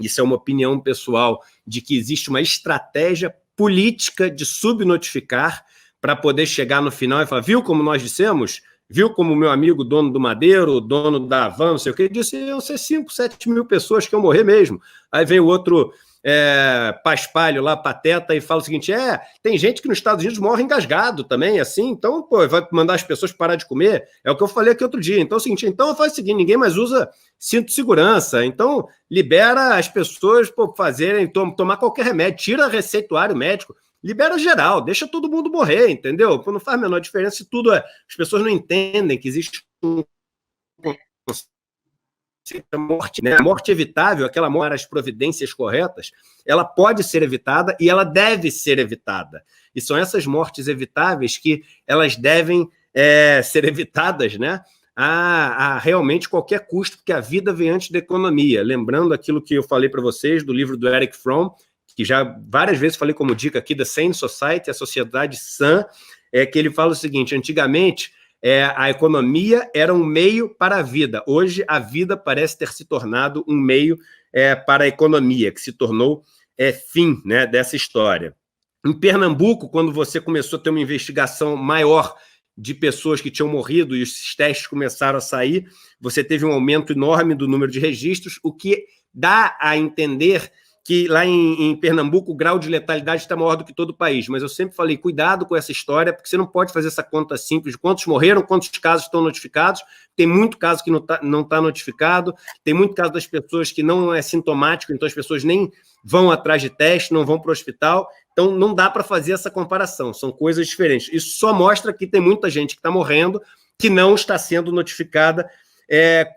isso é uma opinião pessoal, de que existe uma estratégia política de subnotificar para poder chegar no final e falar, viu como nós dissemos? Viu como o meu amigo, dono do Madeiro, dono da Havan, não sei o que, disse, iam ser 5, 7 mil pessoas que iam morrer mesmo. Aí vem o outro paspalho lá, pateta, e fala o seguinte, tem gente que nos Estados Unidos morre engasgado também, assim, então, pô, vai mandar as pessoas parar de comer? É o que eu falei aqui outro dia. Então é o seguinte, então faz o seguinte, ninguém mais usa cinto de segurança, então libera as pessoas tomar qualquer remédio, tira receituário médico, libera geral, deixa todo mundo morrer, entendeu? Não faz a menor diferença se tudo as pessoas não entendem que existe a morte, né? A morte evitável, aquela morte, as providências corretas, ela pode ser evitada e ela deve ser evitada. E são essas mortes evitáveis que elas devem ser evitadas, né? A realmente qualquer custo, porque a vida vem antes da economia. Lembrando aquilo que eu falei para vocês do livro do Eric Fromm, que já várias vezes falei como dica aqui, da Sane Society, a sociedade sã, que ele fala o seguinte, antigamente, a economia era um meio para a vida. Hoje, a vida parece ter se tornado um meio para a economia, que se tornou fim, né, dessa história. Em Pernambuco, quando você começou a ter uma investigação maior de pessoas que tinham morrido e os testes começaram a sair, você teve um aumento enorme do número de registros, o que dá a entender que lá em Pernambuco o grau de letalidade está maior do que todo o país, mas eu sempre falei, cuidado com essa história, porque você não pode fazer essa conta simples de quantos morreram, quantos casos estão notificados, tem muito caso que não está notificado, tem muito caso das pessoas que não é sintomático, então as pessoas nem vão atrás de teste, não vão para o hospital, então não dá para fazer essa comparação, são coisas diferentes. Isso só mostra que tem muita gente que está morrendo, que não está sendo notificada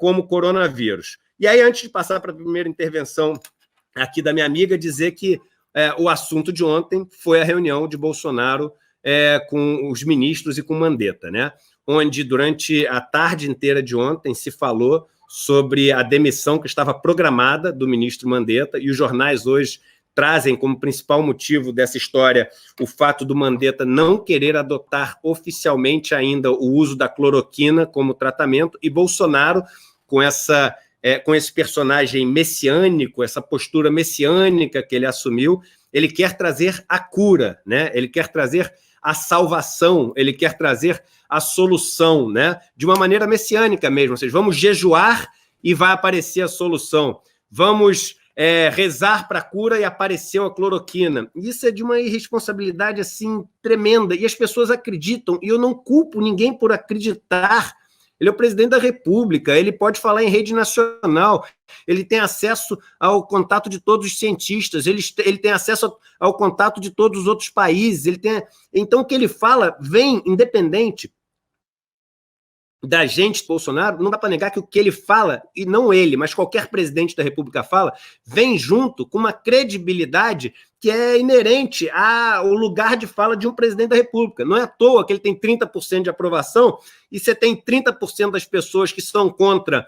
como coronavírus. E aí, antes de passar para a primeira intervenção aqui da minha amiga, dizer que o assunto de ontem foi a reunião de Bolsonaro com os ministros e com Mandetta, né? Onde, durante a tarde inteira de ontem, se falou sobre a demissão que estava programada do ministro Mandetta, e os jornais hoje trazem como principal motivo dessa história o fato do Mandetta não querer adotar oficialmente ainda o uso da cloroquina como tratamento, e Bolsonaro, com esse personagem messiânico, essa postura messiânica que ele assumiu, ele quer trazer a cura, né? Ele quer trazer a salvação, ele quer trazer a solução, né? De uma maneira messiânica mesmo, ou seja, vamos jejuar e vai aparecer a solução. Vamos rezar para a cura e apareceu a cloroquina. Isso é de uma irresponsabilidade assim tremenda, e as pessoas acreditam, e eu não culpo ninguém por acreditar. Ele é o presidente da República, ele pode falar em rede nacional, ele tem acesso ao contato de todos os cientistas, ele tem acesso ao contato de todos os outros países, então o que ele fala vem independente da gente, Bolsonaro, não dá para negar que o que ele fala, e não ele, mas qualquer presidente da República fala, vem junto com uma credibilidade que é inerente ao lugar de fala de um presidente da República. Não é à toa que ele tem 30% de aprovação e você tem 30% das pessoas que são contra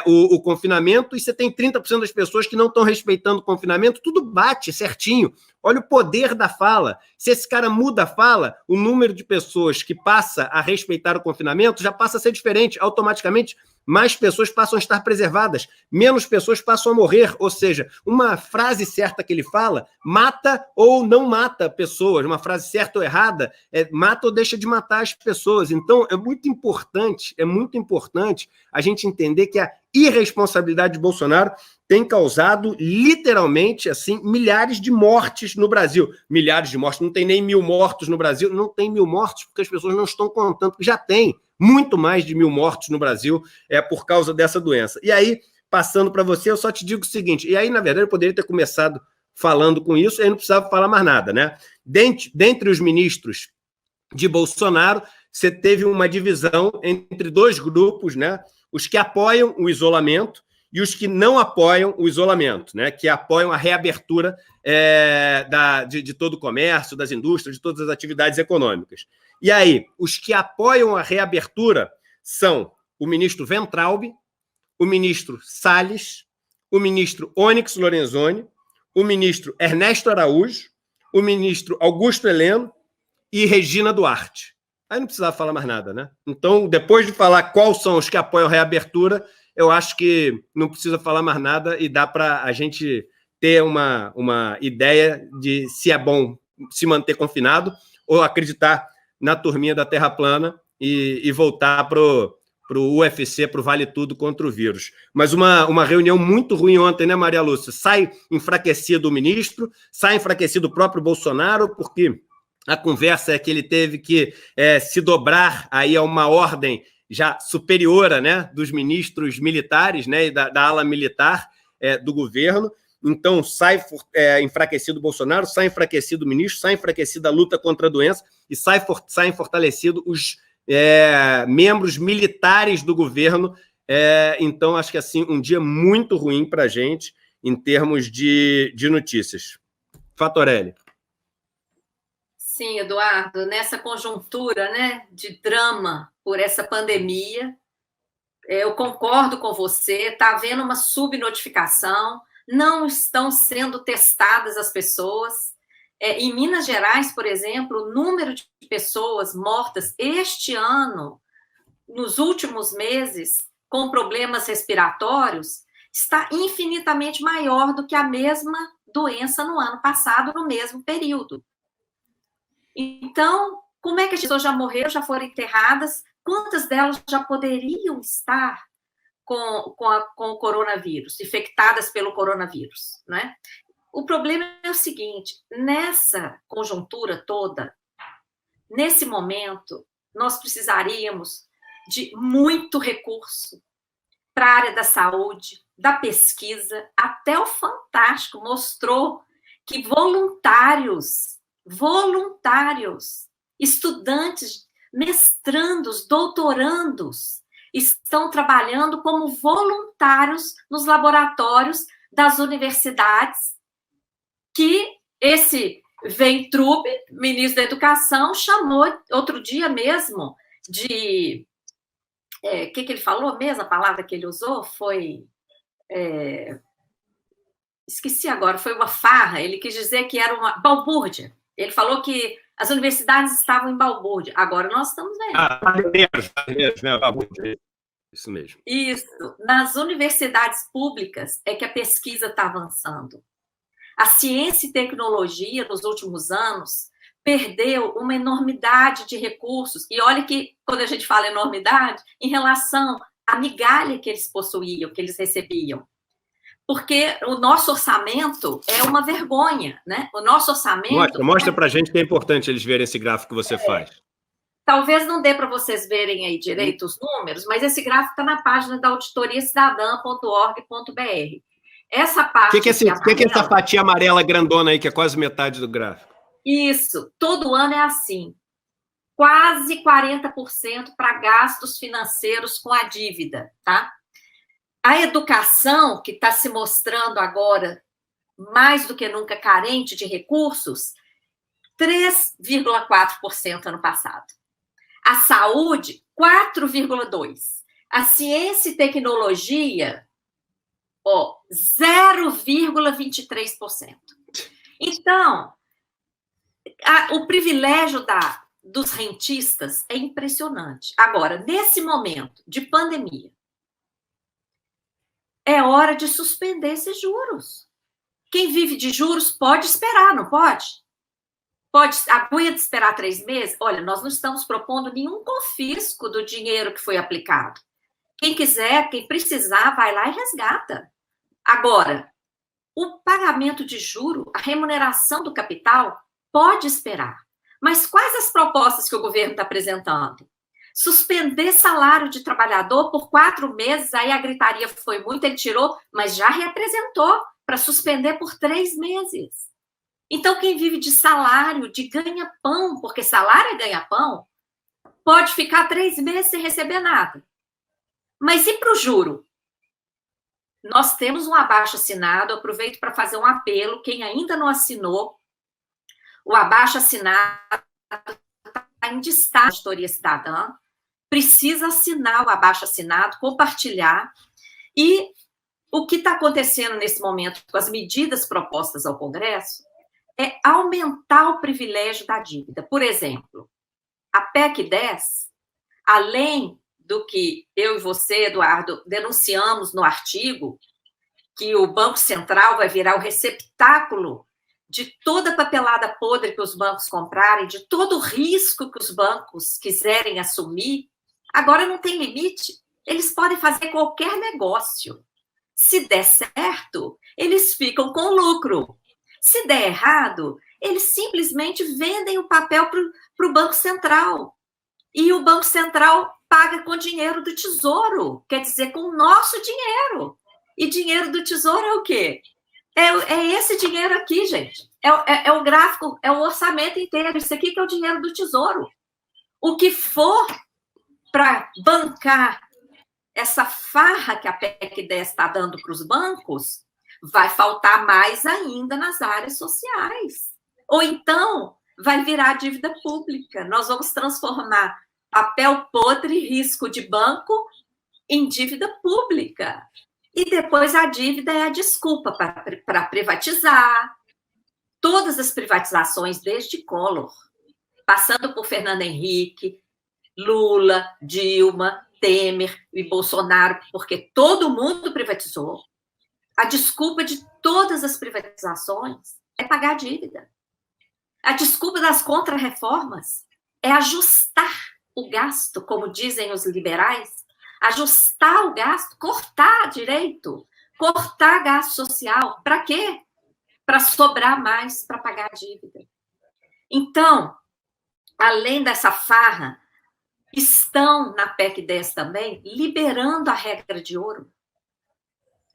o confinamento e você tem 30% das pessoas que não estão respeitando o confinamento. Tudo bate certinho. Olha o poder da fala. Se esse cara muda a fala, o número de pessoas que passa a respeitar o confinamento já passa a ser diferente. Automaticamente, mais pessoas passam a estar preservadas, menos pessoas passam a morrer. Ou seja, uma frase certa que ele fala mata ou não mata pessoas. Uma frase certa ou errada mata ou deixa de matar as pessoas. Então, é muito importante a gente entender que a irresponsabilidade de Bolsonaro tem causado, literalmente, assim, milhares de mortes no Brasil. Milhares de mortes, não tem nem 1.000 mortos no Brasil, não tem 1.000 mortos porque as pessoas não estão contando, porque já tem muito mais de 1.000 mortos no Brasil por causa dessa doença. E aí, passando para você, eu só te digo o seguinte, e aí, na verdade, eu poderia ter começado falando com isso, e aí não precisava falar mais nada, né? Dentre os ministros de Bolsonaro, você teve uma divisão entre dois grupos, né? Os que apoiam o isolamento e os que não apoiam o isolamento, né? Que apoiam a reabertura de todo o comércio, das indústrias, de todas as atividades econômicas. E aí, os que apoiam a reabertura são o ministro Weintraub, o ministro Salles, o ministro Onyx Lorenzoni, o ministro Ernesto Araújo, o ministro Augusto Heleno e Regina Duarte. Aí não precisava falar mais nada, né? Então, depois de falar quais são os que apoiam a reabertura, eu acho que não precisa falar mais nada e dá para a gente ter uma ideia de se é bom se manter confinado ou acreditar na turminha da Terra plana e voltar para o UFC, para o Vale Tudo contra o vírus. Mas uma reunião muito ruim ontem, né, Maria Lúcia? Sai enfraquecido o ministro, sai enfraquecido o próprio Bolsonaro, porque a conversa é que ele teve que se dobrar aí a uma ordem já superior, né, dos ministros militares, né, e da ala militar do governo. Então, sai enfraquecido o Bolsonaro, sai enfraquecido o ministro, sai enfraquecida a luta contra a doença e saem fortalecidos os membros militares do governo. Então, acho que assim, um dia muito ruim para a gente em termos de notícias. Fatorelli. Sim, Eduardo, nessa conjuntura, né, de drama por essa pandemia, eu concordo com você, está havendo uma subnotificação, não estão sendo testadas as pessoas. Em Minas Gerais, por exemplo, o número de pessoas mortas este ano, nos últimos meses, com problemas respiratórios, está infinitamente maior do que a mesma doença no ano passado, no mesmo período. Então, como é que as pessoas já morreram, já foram enterradas? Quantas delas já poderiam estar com o coronavírus, infectadas pelo coronavírus, né? O problema é o seguinte, nessa conjuntura toda, nesse momento, nós precisaríamos de muito recurso para a área da saúde, da pesquisa. Até o Fantástico mostrou que voluntários, estudantes, mestrandos, doutorandos, estão trabalhando como voluntários nos laboratórios das universidades, que esse Weintraub, ministro da Educação, chamou outro dia mesmo de... O que ele falou mesmo? A palavra que ele usou foi... esqueci agora, foi uma farra. Ele quis dizer que era uma balbúrdia. Ele falou que as universidades estavam em balbúrdia. Agora nós estamos vendo. Né? Isso mesmo. Isso. Nas universidades públicas é que a pesquisa está avançando. A ciência e tecnologia, nos últimos anos, perdeu uma enormidade de recursos. E olha que, quando a gente fala enormidade, em relação à migalha que eles possuíam, que eles recebiam. Porque o nosso orçamento é uma vergonha, né? O nosso orçamento... Mostra para a gente que é importante eles verem esse gráfico que você faz. Talvez não dê para vocês verem aí direito os números, mas esse gráfico está na página da auditoriacidadã.org.br. Essa parte... O que é essa fatia amarela grandona aí, que é quase metade do gráfico? Isso, todo ano é assim. Quase 40% para gastos financeiros com a dívida, tá? A educação, que está se mostrando agora mais do que nunca carente de recursos, 3,4% ano passado. A saúde, 4,2%. A ciência e tecnologia, 0,23%. Então, o privilégio dos rentistas é impressionante. Agora, nesse momento de pandemia, é hora de suspender esses juros. Quem vive de juros pode esperar, não pode? Pode, aguenta esperar 3 meses? Olha, nós não estamos propondo nenhum confisco do dinheiro que foi aplicado. Quem quiser, quem precisar, vai lá e resgata. Agora, o pagamento de juro, a remuneração do capital, pode esperar. Mas quais as propostas que o governo está apresentando? Suspender salário de trabalhador por 4 meses, aí a gritaria foi muito, ele tirou, mas já reapresentou para suspender por 3 meses. Então, quem vive de salário, de ganha-pão, porque salário é ganha-pão, pode ficar 3 meses sem receber nada. Mas e para o juro? Nós temos um abaixo-assinado, aproveito para fazer um apelo, quem ainda não assinou, o abaixo-assinado está em destaque na Auditoria Cidadã, precisa assinar o abaixo-assinado, compartilhar, e o que está acontecendo nesse momento com as medidas propostas ao Congresso é aumentar o privilégio da dívida. Por exemplo, a PEC 10, além do que eu e você, Eduardo, denunciamos no artigo, que o Banco Central vai virar o receptáculo de toda a papelada podre que os bancos comprarem, de todo o risco que os bancos quiserem assumir, agora não tem limite. Eles podem fazer qualquer negócio. Se der certo, eles ficam com lucro. Se der errado, eles simplesmente vendem o papel para o Banco Central. E o Banco Central paga com dinheiro do Tesouro, quer dizer, com o nosso dinheiro. E dinheiro do Tesouro é o quê? É esse dinheiro aqui, gente. É o gráfico, é o orçamento inteiro. Isso aqui que é o dinheiro do Tesouro. O que for para bancar essa farra que a PEC 10 está dando para os bancos, vai faltar mais ainda nas áreas sociais. Ou então, vai virar dívida pública. Nós vamos transformar papel podre, risco de banco, em dívida pública. E depois a dívida é a desculpa para privatizar. Todas as privatizações, desde Collor, passando por Fernando Henrique, Lula, Dilma, Temer e Bolsonaro, porque todo mundo privatizou. A desculpa de todas as privatizações é pagar a dívida. A desculpa das contrarreformas é ajustar o gasto, como dizem os liberais, ajustar o gasto, cortar direito, cortar gasto social. Para quê? Para sobrar mais para pagar a dívida. Então, além dessa farra, estão na PEC 10 também liberando a regra de ouro,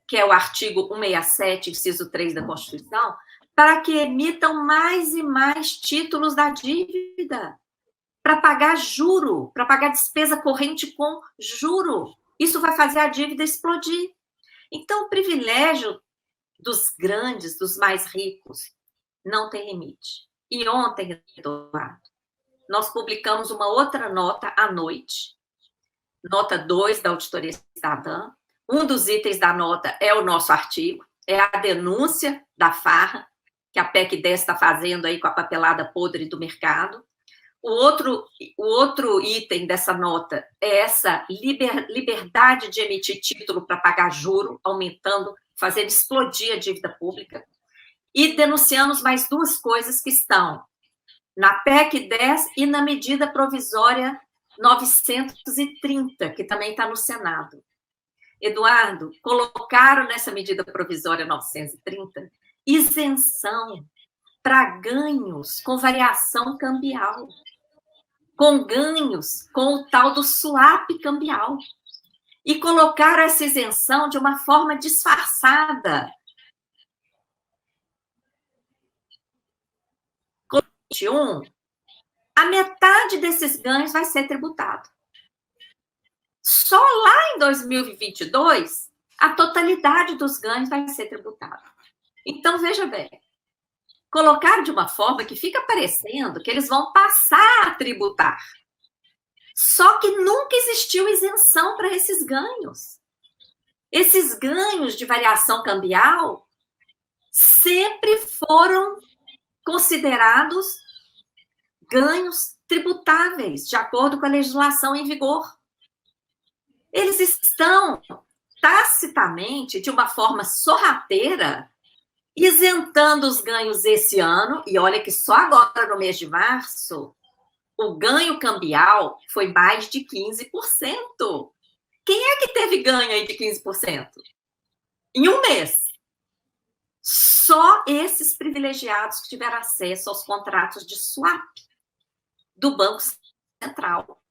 que é o artigo 167, inciso 3 da Constituição, para que emitam mais e mais títulos da dívida, para pagar juro, para pagar despesa corrente com juro. Isso vai fazer a dívida explodir. Então, o privilégio dos grandes, dos mais ricos, não tem limite. E ontem, Eduardo, nós publicamos uma outra nota à noite, nota 2 da Auditoria Cidadã. Um dos itens da nota é o nosso artigo, é a denúncia da farra que a PEC 10 está fazendo aí com a papelada podre do mercado. O outro item dessa nota é essa liberdade de emitir título para pagar juro, aumentando, fazendo explodir a dívida pública. E denunciamos mais duas coisas que estão na PEC 10 e na medida provisória 930, que também está no Senado. Eduardo, colocaram nessa medida provisória 930 isenção para ganhos com variação cambial, com ganhos com o tal do swap cambial. E colocaram essa isenção de uma forma disfarçada. Com 21, a metade desses ganhos vai ser tributado. Só lá em 2022, a totalidade dos ganhos vai ser tributada. Então, veja bem, colocaram de uma forma que fica parecendo que eles vão passar a tributar. Só que nunca existiu isenção para esses ganhos. Esses ganhos de variação cambial sempre foram considerados ganhos tributáveis, de acordo com a legislação em vigor. Eles estão tacitamente, de uma forma sorrateira, isentando os ganhos esse ano, e olha que só agora, no mês de março, o ganho cambial foi mais de 15%. Quem é que teve ganho aí de 15%? Em um mês. Só esses privilegiados que tiveram acesso aos contratos de swap do Banco Central.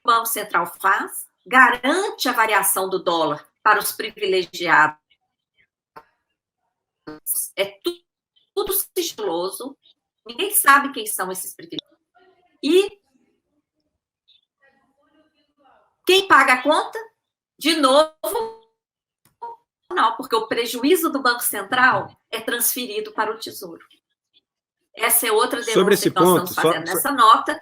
O Banco Central faz, garante a variação do dólar para os privilegiados. É tudo sigiloso, ninguém sabe quem são esses privilegiados. E quem paga a conta? De novo, não, porque o prejuízo do Banco Central é transferido para o Tesouro. Essa é outra denúncia sobre esse que nós ponto, estamos fazendo nessa nota.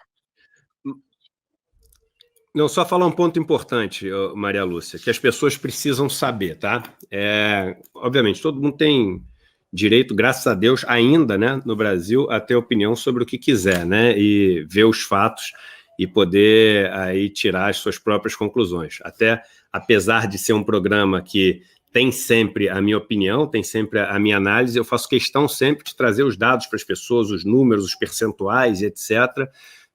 Não, só falar um ponto importante, Maria Lúcia, que as pessoas precisam saber, tá? Obviamente, todo mundo tem direito, graças a Deus, ainda, né, no Brasil, a ter opinião sobre o que quiser, né, e ver os fatos e poder aí tirar as suas próprias conclusões. Até, apesar de ser um programa que tem sempre a minha opinião, tem sempre a minha análise, eu faço questão sempre de trazer os dados para as pessoas, os números, os percentuais, etc.,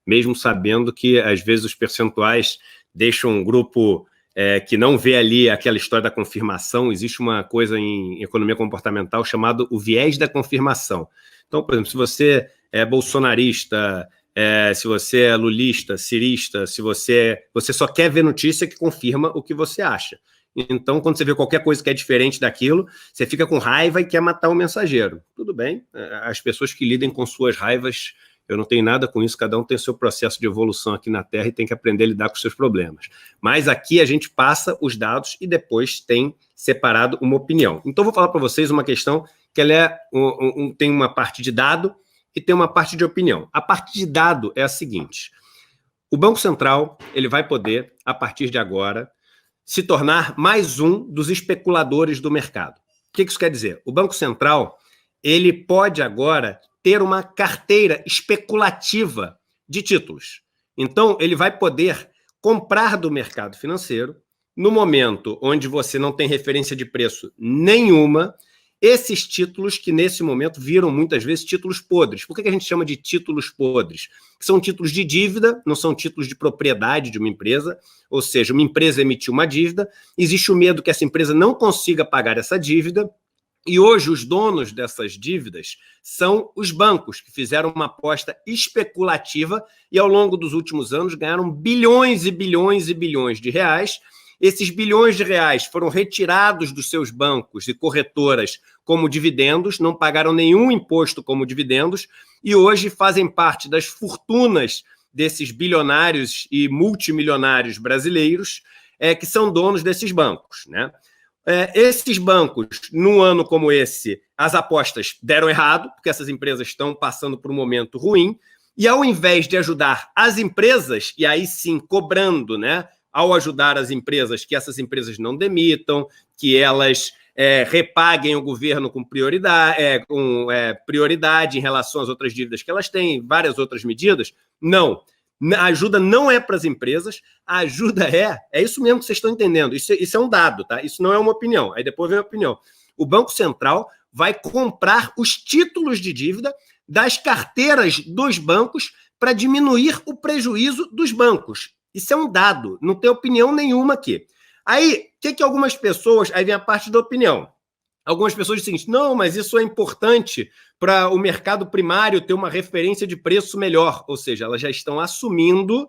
mesmo sabendo que, às vezes, os percentuais deixam um grupo que não vê ali aquela história da confirmação. Existe uma coisa em economia comportamental chamada o viés da confirmação. Então, por exemplo, se você é bolsonarista, se você é lulista, cirista, se você só quer ver notícia que confirma o que você acha. Então, quando você vê qualquer coisa que é diferente daquilo, você fica com raiva e quer matar o mensageiro. Tudo bem, as pessoas que lidem com suas raivas, eu não tenho nada com isso, cada um tem o seu processo de evolução aqui na Terra e tem que aprender a lidar com os seus problemas. Mas aqui a gente passa os dados e depois tem separado uma opinião. Então, vou falar para vocês uma questão que ela tem uma parte de dado e tem uma parte de opinião. A parte de dado é a seguinte: o Banco Central ele vai poder, a partir de agora, se tornar mais um dos especuladores do mercado. O que isso quer dizer? O Banco Central ele pode agora ter uma carteira especulativa de títulos. Então, ele vai poder comprar do mercado financeiro, no momento onde você não tem referência de preço nenhuma, esses títulos que, nesse momento, viram muitas vezes títulos podres. Por que a gente chama de títulos podres? São títulos de dívida, não são títulos de propriedade de uma empresa, ou seja, uma empresa emitiu uma dívida, existe o medo que essa empresa não consiga pagar essa dívida, e hoje os donos dessas dívidas são os bancos, que fizeram uma aposta especulativa e ao longo dos últimos anos ganharam bilhões e bilhões e bilhões de reais. Esses bilhões de reais foram retirados dos seus bancos e corretoras como dividendos, não pagaram nenhum imposto como dividendos e hoje fazem parte das fortunas desses bilionários e multimilionários brasileiros que são donos desses bancos, né? Esses bancos, num ano como esse, as apostas deram errado, porque essas empresas estão passando por um momento ruim, e ao invés de ajudar as empresas, e aí sim cobrando, né, ao ajudar as empresas, que essas empresas não demitam, que elas repaguem o governo com prioridade em relação às outras dívidas que elas têm, várias outras medidas, não. A ajuda não é para as empresas, a ajuda é isso mesmo que vocês estão entendendo, isso é um dado, tá? Isso não é uma opinião, aí depois vem a opinião. O Banco Central vai comprar os títulos de dívida das carteiras dos bancos para diminuir o prejuízo dos bancos. Isso é um dado, não tem opinião nenhuma aqui. Aí, o que algumas pessoas... Aí vem a parte da opinião. Algumas pessoas dizem o seguinte, não, mas isso é importante para o mercado primário ter uma referência de preço melhor. Ou seja, elas já estão assumindo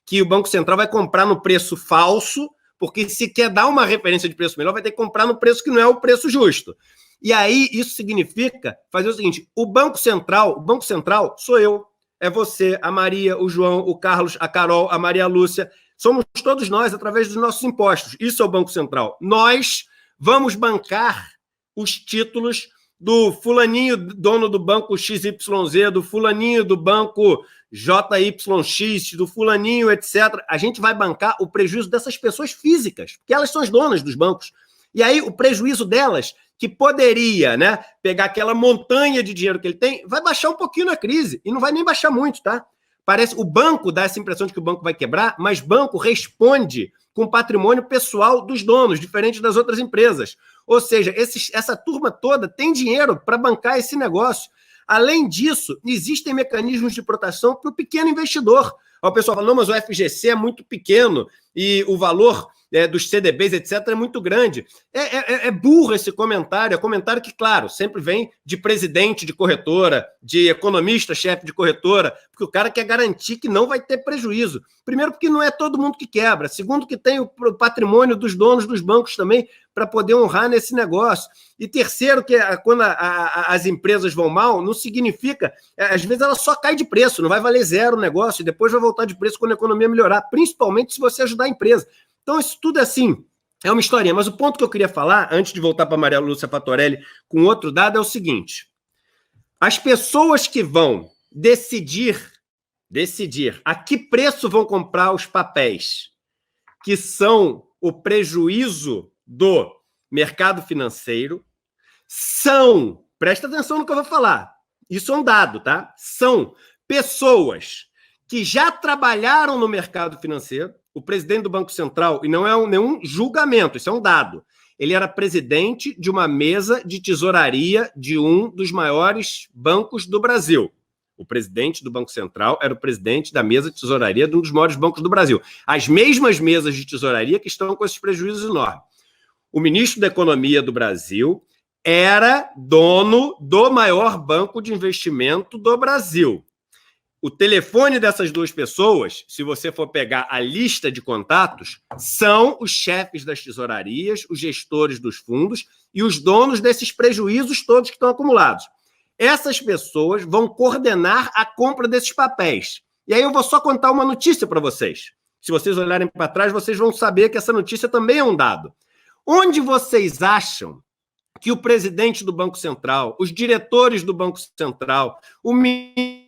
que o Banco Central vai comprar no preço falso, porque se quer dar uma referência de preço melhor, vai ter que comprar no preço que não é o preço justo. E aí, isso significa fazer o seguinte, o Banco Central sou eu, é você, a Maria, o João, o Carlos, a Carol, a Maria Lúcia, somos todos nós através dos nossos impostos. Isso é o Banco Central. Nós vamos bancar os títulos do fulaninho, dono do banco XYZ, do fulaninho do banco JYX, do fulaninho, etc. A gente vai bancar o prejuízo dessas pessoas físicas, porque elas são as donas dos bancos. E aí o prejuízo delas, que poderia, né, pegar aquela montanha de dinheiro que ele tem, vai baixar um pouquinho na crise. E não vai nem baixar muito, tá? Parece, o banco dá essa impressão de que o banco vai quebrar, mas banco responde com patrimônio pessoal dos donos, diferente das outras empresas. Ou seja, essa turma toda tem dinheiro para bancar esse negócio. Além disso, existem mecanismos de proteção para o pequeno investidor. O pessoal fala, não, mas o FGC é muito pequeno e o valor dos CDBs, etc., é muito grande. É burro esse comentário, é comentário que, claro, sempre vem de presidente de corretora, de economista-chefe de corretora, porque o cara quer garantir que não vai ter prejuízo. Primeiro, porque não é todo mundo que quebra. Segundo, que tem o patrimônio dos donos dos bancos também para poder honrar nesse negócio. E terceiro, que quando as empresas vão mal, não significa... Às vezes ela só cai de preço, não vai valer zero o negócio, e depois vai voltar de preço quando a economia melhorar, principalmente se você ajudar a empresa. Então, isso tudo é assim, é uma historinha. Mas o ponto que eu queria falar, antes de voltar para a Maria Lúcia Fatorelli com outro dado, é o seguinte. As pessoas que vão decidir a que preço vão comprar os papéis, que são o prejuízo do mercado financeiro, são, presta atenção no que eu vou falar, isso é um dado, tá? São pessoas que já trabalharam no mercado financeiro. O presidente do Banco Central, e não é nenhum julgamento, isso é um dado, ele era presidente de uma mesa de tesouraria de um dos maiores bancos do Brasil. O presidente do Banco Central era o presidente da mesa de tesouraria de um dos maiores bancos do Brasil. As mesmas mesas de tesouraria que estão com esses prejuízos enormes. O ministro da Economia do Brasil era dono do maior banco de investimento do Brasil. O telefone dessas duas pessoas, se você for pegar a lista de contatos, são os chefes das tesourarias, os gestores dos fundos e os donos desses prejuízos todos que estão acumulados. Essas pessoas vão coordenar a compra desses papéis. E aí eu vou só contar uma notícia para vocês. Se vocês olharem para trás, vocês vão saber que essa notícia também é um dado. Onde vocês acham que o presidente do Banco Central, os diretores do Banco Central, o ministro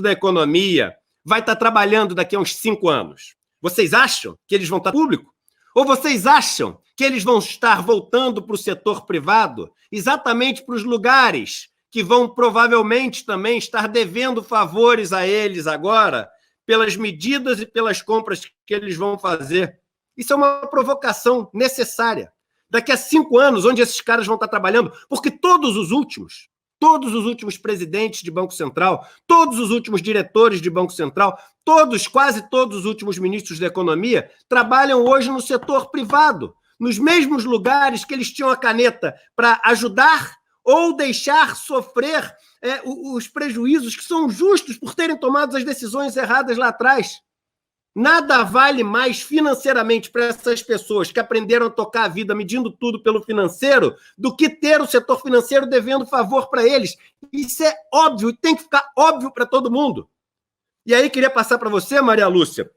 da Economia vai estar trabalhando daqui a uns 5 anos? Vocês acham que eles vão estar público? Ou vocês acham que eles vão estar voltando para o setor privado, exatamente para os lugares que vão provavelmente também estar devendo favores a eles agora, pelas medidas e pelas compras que eles vão fazer? Isso é uma provocação necessária. Daqui a 5 anos, onde esses caras vão estar trabalhando? Porque todos os últimos presidentes de Banco Central, todos os últimos diretores de Banco Central, quase todos os últimos ministros da Economia trabalham hoje no setor privado, nos mesmos lugares que eles tinham a caneta para ajudar ou deixar sofrer os prejuízos que são justos por terem tomado as decisões erradas lá atrás. Nada vale mais financeiramente para essas pessoas que aprenderam a tocar a vida medindo tudo pelo financeiro do que ter o setor financeiro devendo favor para eles. Isso é óbvio e tem que ficar óbvio para todo mundo. E aí queria passar para você, Maria Lúcia,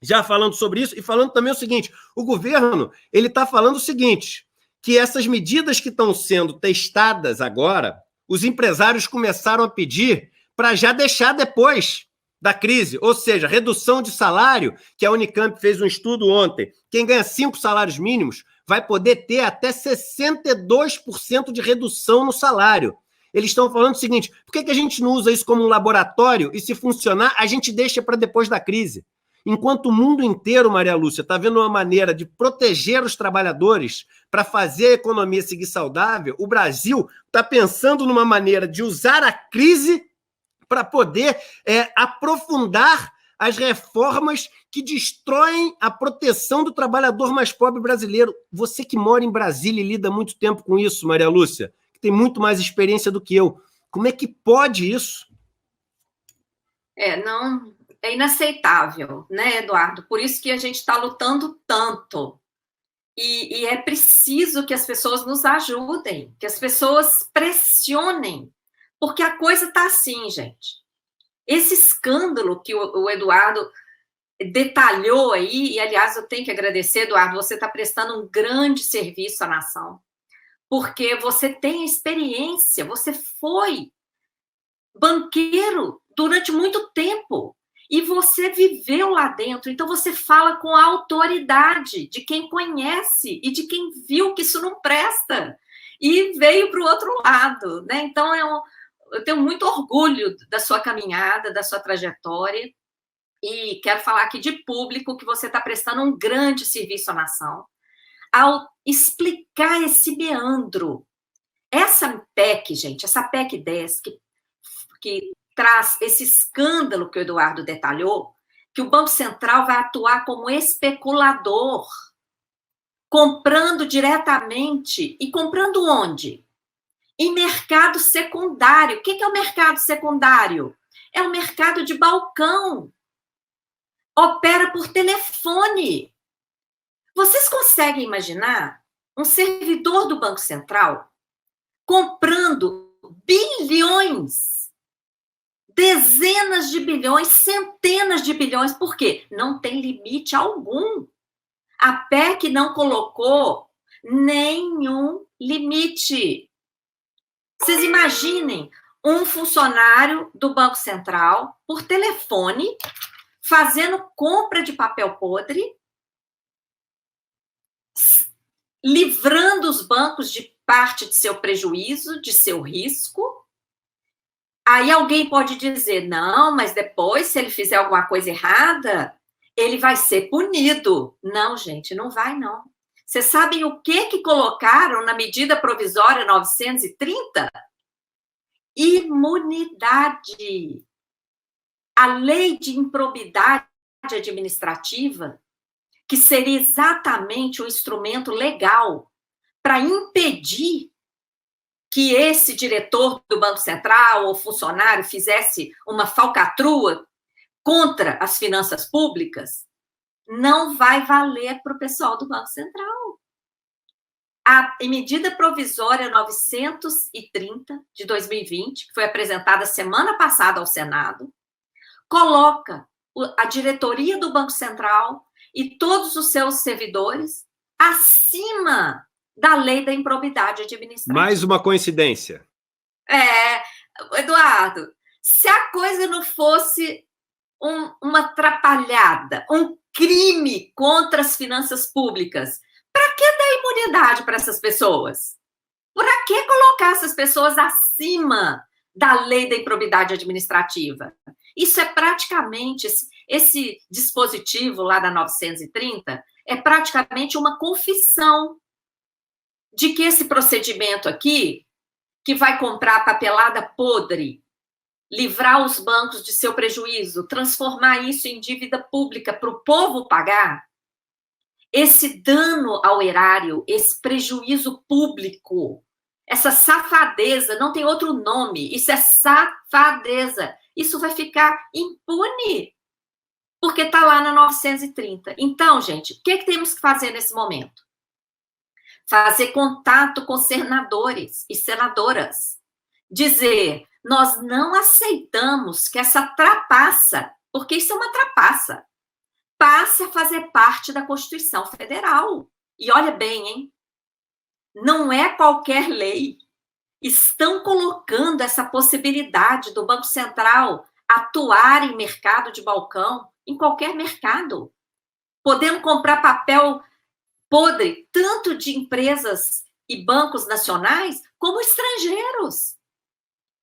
já falando sobre isso e falando também o seguinte, o governo ele está falando o seguinte, que essas medidas que estão sendo testadas agora, os empresários começaram a pedir para já deixar depois da crise, ou seja, redução de salário, que a Unicamp fez um estudo ontem, quem ganha 5 salários mínimos vai poder ter até 62% de redução no salário. Eles estão falando o seguinte, por que a gente não usa isso como um laboratório e se funcionar, a gente deixa para depois da crise? Enquanto o mundo inteiro, Maria Lúcia, está vendo uma maneira de proteger os trabalhadores para fazer a economia seguir saudável, o Brasil está pensando numa maneira de usar a crise para poder aprofundar as reformas que destroem a proteção do trabalhador mais pobre brasileiro. Você que mora em Brasília e lida muito tempo com isso, Maria Lúcia, que tem muito mais experiência do que eu, como é que pode isso? Não, é inaceitável, né, Eduardo? Por isso que a gente está lutando tanto. E é preciso que as pessoas nos ajudem, que as pessoas pressionem, porque a coisa está assim, gente. Esse escândalo que o Eduardo detalhou aí, e aliás eu tenho que agradecer, Eduardo, você está prestando um grande serviço à nação, porque você tem experiência, você foi banqueiro durante muito tempo, e você viveu lá dentro, então você fala com a autoridade de quem conhece e de quem viu que isso não presta e veio para o outro lado, né? Então eu tenho muito orgulho da sua caminhada, da sua trajetória, e quero falar aqui de público que você está prestando um grande serviço à nação ao explicar esse meandro. Essa PEC, gente, essa PEC 10 que traz esse escândalo que o Eduardo detalhou, que o Banco Central vai atuar como especulador, comprando diretamente. E comprando onde? Em mercado secundário. O que é o mercado secundário? É o mercado de balcão. Opera por telefone. Vocês conseguem imaginar um servidor do Banco Central comprando bilhões, dezenas de bilhões, centenas de bilhões? Por quê? Não tem limite algum. A PEC não colocou nenhum limite. Vocês imaginem um funcionário do Banco Central, por telefone, fazendo compra de papel podre, livrando os bancos de parte de seu prejuízo, de seu risco. Aí alguém pode dizer, não, mas depois, se ele fizer alguma coisa errada, ele vai ser punido. Não, gente, não vai, não. Vocês sabem o que colocaram na medida provisória 930? Imunidade. A lei de improbidade administrativa, que seria exatamente um instrumento legal para impedir que esse diretor do Banco Central ou funcionário fizesse uma falcatrua contra as finanças públicas, não vai valer para o pessoal do Banco Central. A medida provisória 930 de 2020, que foi apresentada semana passada ao Senado, coloca a diretoria do Banco Central e todos os seus servidores acima da lei da improbidade administrativa. Mais uma coincidência. Eduardo, se a coisa não fosse uma atrapalhada, um crime contra as finanças públicas, para que dar imunidade para essas pessoas? Para que colocar essas pessoas acima da lei da improbidade administrativa? Isso é praticamente, esse dispositivo lá da 930, é praticamente uma confissão de que esse procedimento aqui, que vai comprar papelada podre, livrar os bancos de seu prejuízo, transformar isso em dívida pública para o povo pagar, esse dano ao erário, esse prejuízo público, essa safadeza, não tem outro nome, isso é safadeza. Isso vai ficar impune, porque está lá na 930. Então, gente, o que temos que fazer nesse momento? Fazer contato com senadores e senadoras. Dizer, nós não aceitamos que essa trapaça, porque isso é uma trapaça, passe a fazer parte da Constituição Federal. E olha bem, hein? Não é qualquer lei. Estão colocando essa possibilidade do Banco Central atuar em mercado de balcão, em qualquer mercado, podendo comprar papel podre, tanto de empresas e bancos nacionais, como estrangeiros.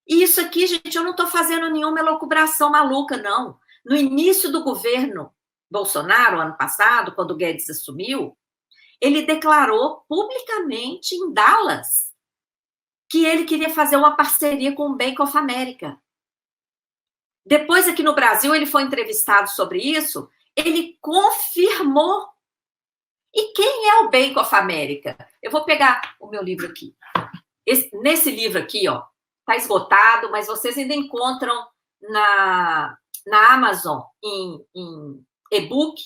E isso aqui, gente, eu não estou fazendo nenhuma elucubração maluca, não. No início do governo Bolsonaro, ano passado, quando o Guedes assumiu, ele declarou publicamente em Dallas que ele queria fazer uma parceria com o Bank of America. Depois, aqui no Brasil, ele foi entrevistado sobre isso, ele confirmou. E quem é o Bank of America? Eu vou pegar o meu livro aqui. Nesse livro aqui, ó, tá esgotado, mas vocês ainda encontram na Amazon em e-book,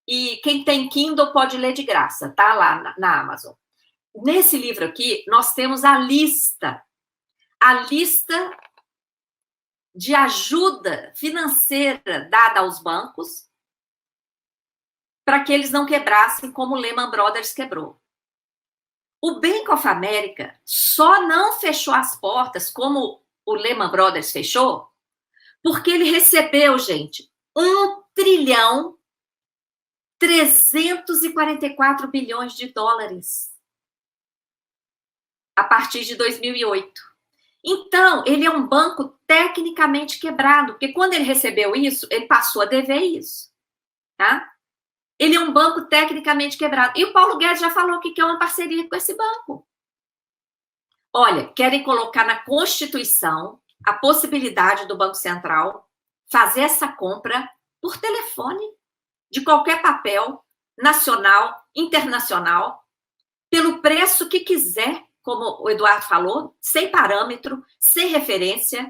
e quem tem Kindle pode ler de graça, tá lá na Amazon. Nesse livro aqui, nós temos a lista de ajuda financeira dada aos bancos para que eles não quebrassem como o Lehman Brothers quebrou. O Bank of America só não fechou as portas como o Lehman Brothers fechou, porque ele recebeu, gente, 1,344 bilhões de dólares a partir de 2008. Então, ele é um banco tecnicamente quebrado, porque quando ele recebeu isso, ele passou a dever isso, tá? Ele é um banco tecnicamente quebrado. E o Paulo Guedes já falou que quer uma parceria com esse banco. Olha, querem colocar na Constituição a possibilidade do Banco Central fazer essa compra por telefone, de qualquer papel, nacional, internacional, pelo preço que quiser, como o Eduardo falou, sem parâmetro, sem referência,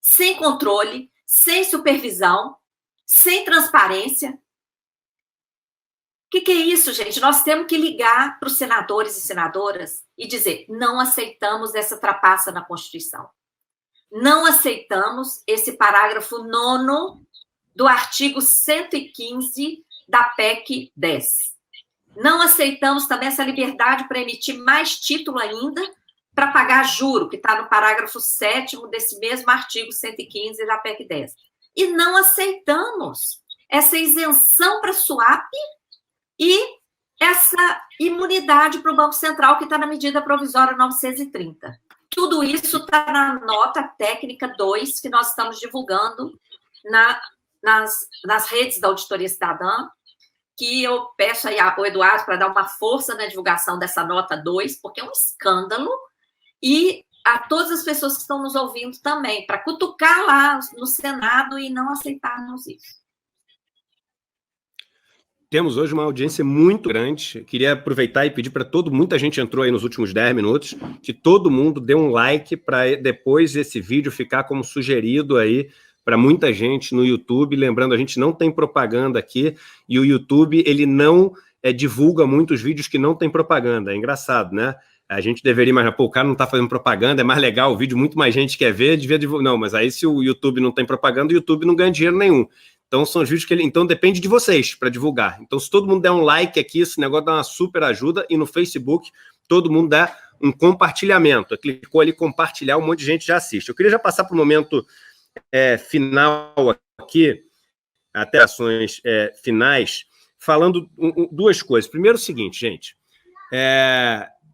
sem controle, sem supervisão, sem transparência. O que é isso, gente? Nós temos que ligar para os senadores e senadoras e dizer: não aceitamos essa trapaça na Constituição. Não aceitamos esse parágrafo 9º do artigo 115 da PEC 10. Não aceitamos também essa liberdade para emitir mais título ainda para pagar juro, que está no parágrafo 7º desse mesmo artigo 115 da PEC 10. E não aceitamos essa isenção para swap e essa imunidade para o Banco Central, que está na medida provisória 930. Tudo isso está na nota técnica 2, que nós estamos divulgando nas redes da Auditoria Cidadã, que eu peço aí ao Eduardo para dar uma força na divulgação dessa nota 2, porque é um escândalo, e a todas as pessoas que estão nos ouvindo também, para cutucar lá no Senado e não aceitarmos isso. Temos hoje uma audiência muito grande. Queria aproveitar e pedir para muita gente entrou aí nos últimos 10 minutos, que todo mundo dê um like para depois esse vídeo ficar como sugerido aí para muita gente no YouTube. Lembrando, a gente não tem propaganda aqui e o YouTube ele não divulga muitos vídeos que não tem propaganda. É engraçado, né? A gente deveria imaginar, pô, o cara não está fazendo propaganda, é mais legal o vídeo, muito mais gente quer ver, devia divulgar. Não, mas aí se o YouTube não tem propaganda, o YouTube não ganha dinheiro nenhum. Então, são os vídeos que então depende de vocês para divulgar. Então, se todo mundo der um like aqui, esse negócio dá uma super ajuda. E no Facebook, todo mundo dá um compartilhamento. Clicou ali, compartilhar, um monte de gente já assiste. Eu queria já passar para o momento final aqui, até ações finais, falando duas coisas. Primeiro, o seguinte, gente.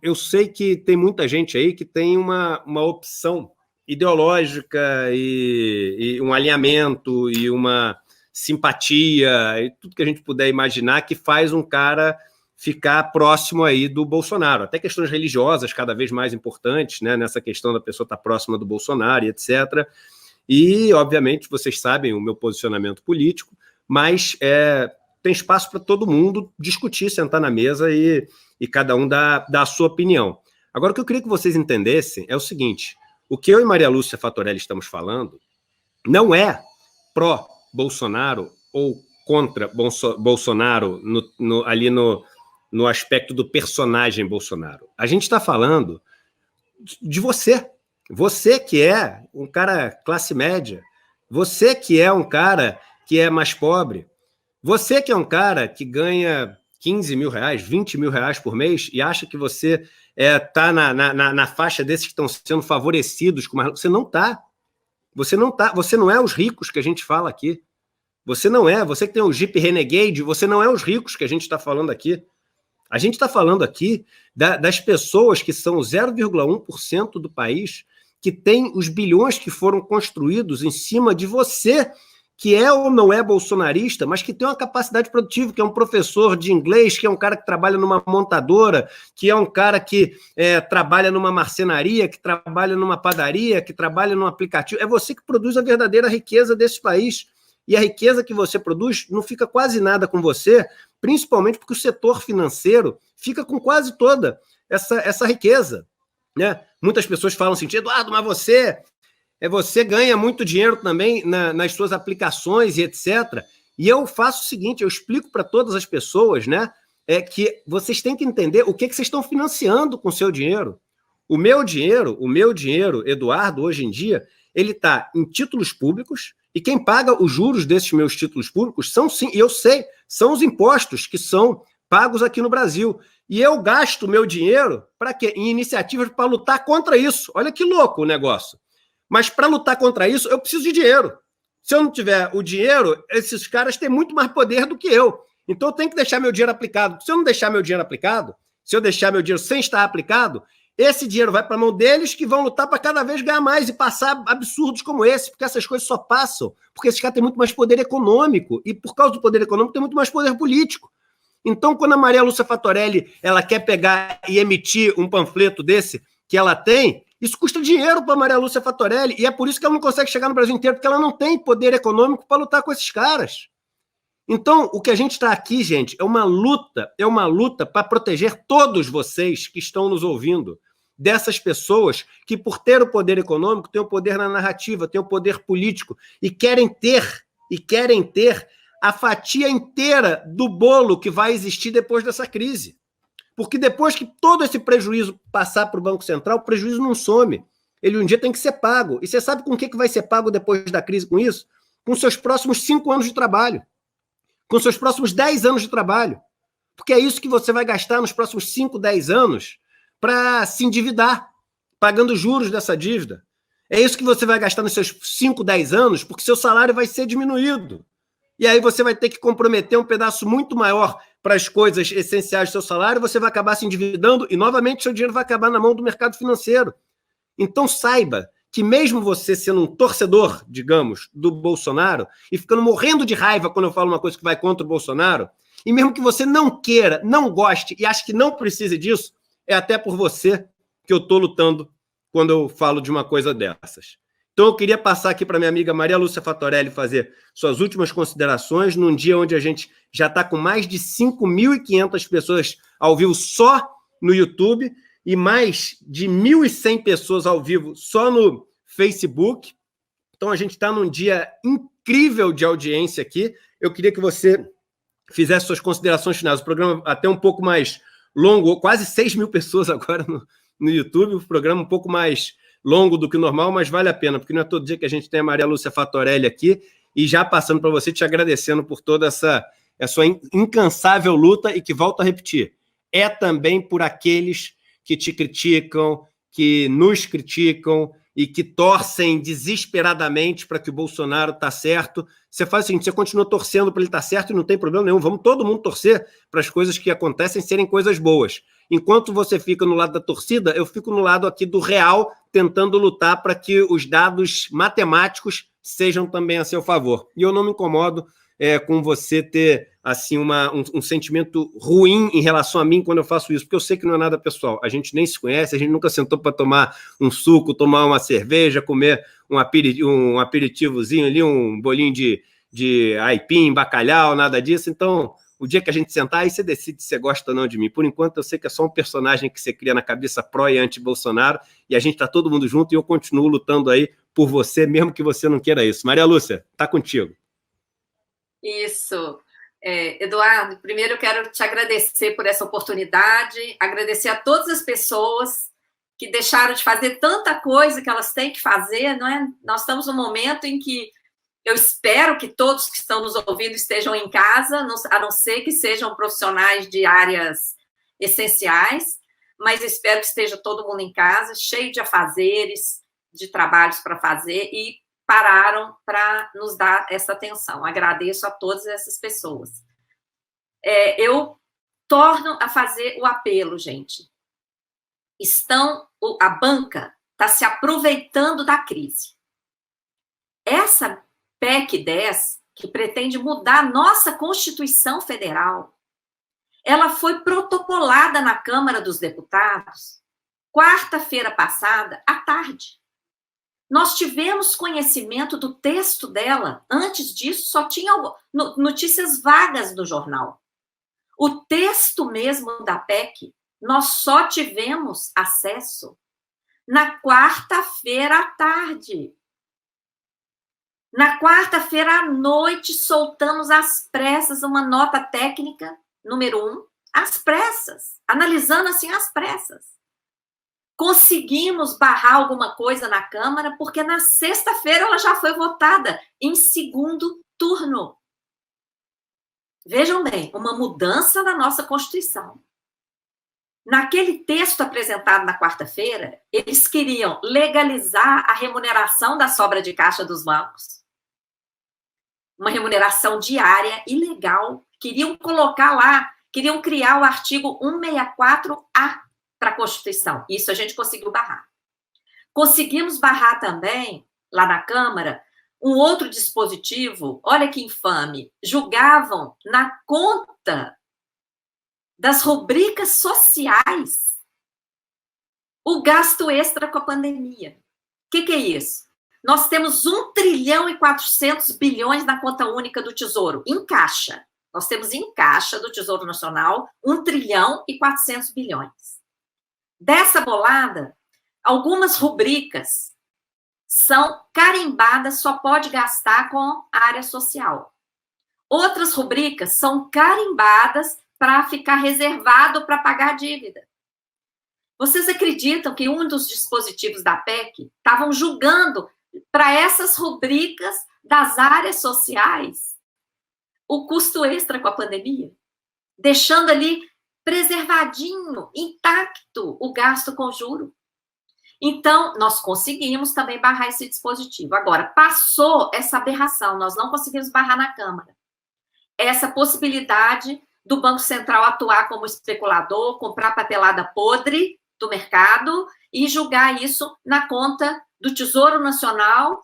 Eu sei que tem muita gente aí que tem uma opção ideológica e um alinhamento e uma simpatia e tudo que a gente puder imaginar que faz um cara ficar próximo aí do Bolsonaro. Até questões religiosas cada vez mais importantes, né, nessa questão da pessoa estar próxima do Bolsonaro e etc. E, obviamente, vocês sabem o meu posicionamento político, mas tem espaço para todo mundo discutir, sentar na mesa e cada um dar a sua opinião. Agora, o que eu queria que vocês entendessem é o seguinte: o que eu e Maria Lúcia Fatorelli estamos falando não é pró-Bolsonaro ou contra Bolsonaro ali no aspecto do personagem Bolsonaro. A gente está falando de você. Você que é um cara classe média. Você que é um cara que é mais pobre. Você que é um cara que ganha 15 mil reais, 20 mil reais por mês e acha que você está na faixa desses que estão sendo favorecidos. Você não está. Você não tá. Você não é os ricos que a gente fala aqui. Você não é. Você que tem o Jeep Renegade, você não é os ricos que a gente está falando aqui. A gente está falando aqui das pessoas que são 0,1% do país, que tem os bilhões que foram construídos em cima de você, que é ou não é bolsonarista, mas que tem uma capacidade produtiva, que é um professor de inglês, que é um cara que trabalha numa montadora, que é um cara que trabalha numa marcenaria, que trabalha numa padaria, que trabalha num aplicativo. É você que produz a verdadeira riqueza desse país. E a riqueza que você produz não fica quase nada com você, principalmente porque o setor financeiro fica com quase toda essa riqueza, né? Muitas pessoas falam assim, Eduardo, mas você ganha muito dinheiro também nas suas aplicações e etc. E eu faço o seguinte, eu explico para todas as pessoas, né, que vocês têm que entender o que vocês estão financiando com o seu dinheiro. O meu dinheiro, Eduardo, hoje em dia, ele está em títulos públicos, e quem paga os juros desses meus títulos públicos são, sim, e eu sei, são os impostos que são pagos aqui no Brasil. E eu gasto meu dinheiro para quê? Em iniciativas para lutar contra isso. Olha que louco o negócio. Mas para lutar contra isso, eu preciso de dinheiro. Se eu não tiver o dinheiro, esses caras têm muito mais poder do que eu. Então eu tenho que deixar meu dinheiro aplicado. Se eu não deixar meu dinheiro aplicado, se eu deixar meu dinheiro sem estar aplicado, esse dinheiro vai para a mão deles que vão lutar para cada vez ganhar mais e passar absurdos como esse, porque essas coisas só passam porque esses caras têm muito mais poder econômico e por causa do poder econômico tem muito mais poder político. Então, quando a Maria Lúcia Fattorelli ela quer pegar e emitir um panfleto desse que ela tem, isso custa dinheiro para a Maria Lúcia Fattorelli e é por isso que ela não consegue chegar no Brasil inteiro, porque ela não tem poder econômico para lutar com esses caras. Então, o que a gente está aqui, gente, é uma luta para proteger todos vocês que estão nos ouvindo, dessas pessoas que, por ter o poder econômico, têm o poder na narrativa, têm o poder político e querem ter a fatia inteira do bolo que vai existir depois dessa crise. Porque depois que todo esse prejuízo passar para o Banco Central, o prejuízo não some. Ele um dia tem que ser pago. E você sabe com o que vai ser pago depois da crise com isso? Com seus próximos 5 anos de trabalho. Com seus próximos 10 anos de trabalho. Porque é isso que você vai gastar nos próximos 5, 10 anos para se endividar, pagando juros dessa dívida. É isso que você vai gastar nos seus 5, 10 anos, porque seu salário vai ser diminuído. E aí você vai ter que comprometer um pedaço muito maior para as coisas essenciais do seu salário, você vai acabar se endividando e, novamente, seu dinheiro vai acabar na mão do mercado financeiro. Então, saiba que mesmo você sendo um torcedor, digamos, do Bolsonaro, e ficando morrendo de raiva quando eu falo uma coisa que vai contra o Bolsonaro, e mesmo que você não queira, não goste e ache que não precise disso, é até por você que eu estou lutando quando eu falo de uma coisa dessas. Então, eu queria passar aqui para minha amiga Maria Lúcia Fattorelli fazer suas últimas considerações num dia onde a gente já está com mais de 5.500 pessoas ao vivo só no YouTube e mais de 1.100 pessoas ao vivo só no Facebook. Então, a gente está num dia incrível de audiência aqui. Eu queria que você fizesse suas considerações finais. O programa até um pouco mais longo, quase 6.000 pessoas agora no YouTube, o programa um pouco mais longo do que o normal, mas vale a pena, porque não é todo dia que a gente tem a Maria Lúcia Fattorelli aqui, e já passando para você, te agradecendo por toda essa sua incansável luta, e que, volto a repetir, é também por aqueles que te criticam, que nos criticam, e que torcem desesperadamente para que o Bolsonaro está certo. Você faz o seguinte, você continua torcendo para ele estar certo e não tem problema nenhum, vamos todo mundo torcer para as coisas que acontecem serem coisas boas. Enquanto você fica no lado da torcida, eu fico no lado aqui do real, tentando lutar para que os dados matemáticos sejam também a seu favor. E eu não me incomodo com você ter assim um sentimento ruim em relação a mim quando eu faço isso, porque eu sei que não é nada pessoal. A gente nem se conhece, a gente nunca sentou para tomar um suco, tomar uma cerveja, comer um aperitivozinho ali, um bolinho de aipim, bacalhau, nada disso. Então, o dia que a gente sentar, aí você decide se você gosta ou não de mim. Por enquanto, eu sei que é só um personagem que você cria na cabeça pró e anti-Bolsonaro, e a gente está todo mundo junto, e eu continuo lutando aí por você, mesmo que você não queira isso. Maria Lúcia, está contigo. Isso. Eduardo, primeiro eu quero te agradecer por essa oportunidade, agradecer a todas as pessoas que deixaram de fazer tanta coisa que elas têm que fazer, não é? Nós estamos num momento em que eu espero que todos que estão nos ouvindo estejam em casa, a não ser que sejam profissionais de áreas essenciais, mas espero que esteja todo mundo em casa, cheio de afazeres, de trabalhos para fazer, e pararam para nos dar essa atenção. Agradeço a todas essas pessoas. Eu torno a fazer o apelo, gente. A banca está se aproveitando da crise. Essa PEC 10, que pretende mudar a nossa Constituição Federal, ela foi protocolada na Câmara dos Deputados quarta-feira passada, à tarde. Nós tivemos conhecimento do texto dela. Antes disso, só tinha notícias vagas no jornal. O texto mesmo da PEC, nós só tivemos acesso na quarta-feira à tarde. Na quarta-feira à noite, soltamos às pressas uma nota técnica, número 1, às pressas, analisando assim às pressas. Conseguimos barrar alguma coisa na Câmara, porque na sexta-feira ela já foi votada em segundo turno. Vejam bem, uma mudança na nossa Constituição. Naquele texto apresentado na quarta-feira, eles queriam legalizar a remuneração da sobra de caixa dos bancos. Uma remuneração diária ilegal. Queriam colocar lá, queriam criar o artigo 164A para a Constituição. Isso a gente conseguiu barrar. Conseguimos barrar também, lá na Câmara, um outro dispositivo, olha que infame, julgavam na conta das rubricas sociais o gasto extra com a pandemia. O que é isso? Nós temos 1 trilhão e 400 bilhões na conta única do Tesouro, em caixa. Nós temos em caixa do Tesouro Nacional 1 trilhão e 400 bilhões. Dessa bolada, algumas rubricas são carimbadas, só pode gastar com a área social. Outras rubricas são carimbadas para ficar reservado para pagar a dívida. Vocês acreditam que um dos dispositivos da PEC estavam julgando para essas rubricas das áreas sociais o custo extra com a pandemia? Deixando ali preservadinho, intacto, o gasto com juro. Então, nós conseguimos também barrar esse dispositivo. Agora, passou essa aberração, nós não conseguimos barrar na Câmara. Essa possibilidade do Banco Central atuar como especulador, comprar papelada podre do mercado e julgar isso na conta do Tesouro Nacional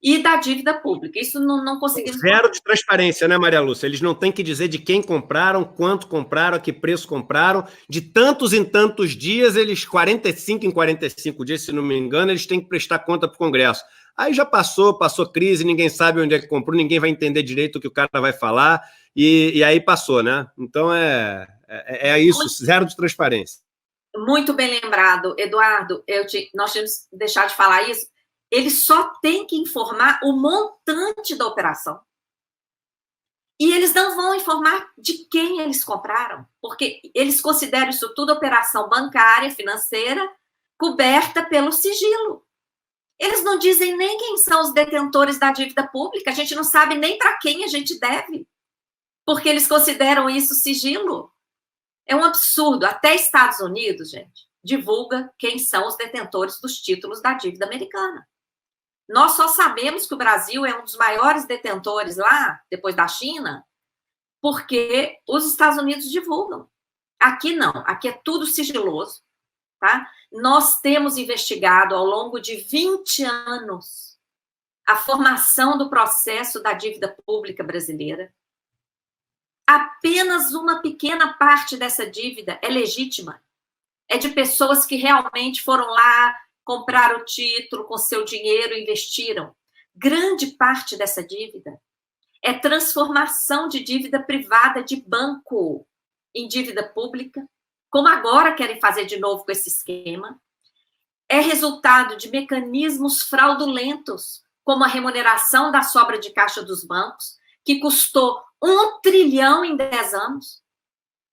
e da dívida pública. Isso não conseguimos. Zero de transparência, né, Maria Lúcia? Eles não têm que dizer de quem compraram, quanto compraram, a que preço compraram. De tantos em tantos dias, eles, 45 em 45 dias, se não me engano, eles têm que prestar conta para o Congresso. Aí já passou crise, ninguém sabe onde é que comprou, ninguém vai entender direito o que o cara vai falar, e aí passou, né? Então é isso, zero de transparência. Muito bem lembrado, Eduardo. Nós tínhamos que deixar de falar isso. Eles só têm que informar o montante da operação. E eles não vão informar de quem eles compraram, porque eles consideram isso tudo operação bancária, financeira, coberta pelo sigilo. Eles não dizem nem quem são os detentores da dívida pública, a gente não sabe nem para quem a gente deve, porque eles consideram isso sigilo. É um absurdo. Até Estados Unidos, gente, divulga quem são os detentores dos títulos da dívida americana. Nós só sabemos que o Brasil é um dos maiores detentores lá, depois da China, porque os Estados Unidos divulgam. Aqui não, aqui é tudo sigiloso, tá? Nós temos investigado ao longo de 20 anos a formação do processo da dívida pública brasileira. Apenas uma pequena parte dessa dívida é legítima. É de pessoas que realmente foram lá, compraram o título com seu dinheiro e investiram. Grande parte dessa dívida é transformação de dívida privada de banco em dívida pública, como agora querem fazer de novo com esse esquema. É resultado de mecanismos fraudulentos, como a remuneração da sobra de caixa dos bancos, que custou 1 trilhão em 10 anos.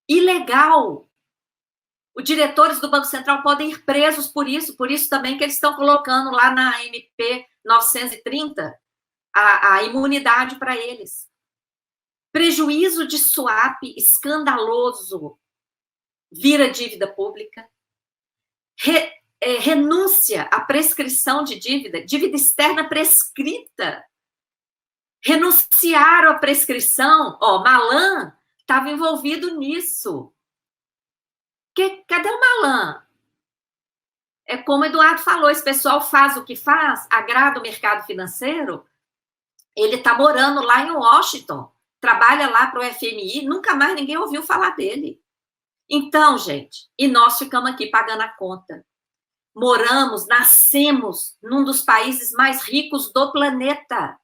Ilegal. Os diretores do Banco Central podem ir presos por isso também que eles estão colocando lá na MP 930 a imunidade para eles. Prejuízo de swap escandaloso vira dívida pública. Renúncia à prescrição de dívida externa prescrita. Renunciaram à prescrição. Malan estava envolvido nisso. Cadê o Malan? É como o Eduardo falou, esse pessoal faz o que faz, agrada o mercado financeiro, Ele está morando lá em Washington, trabalha lá para o FMI, nunca mais ninguém ouviu falar dele. Então, gente, e nós ficamos aqui pagando a conta. Moramos, nascemos num dos países mais ricos do planeta.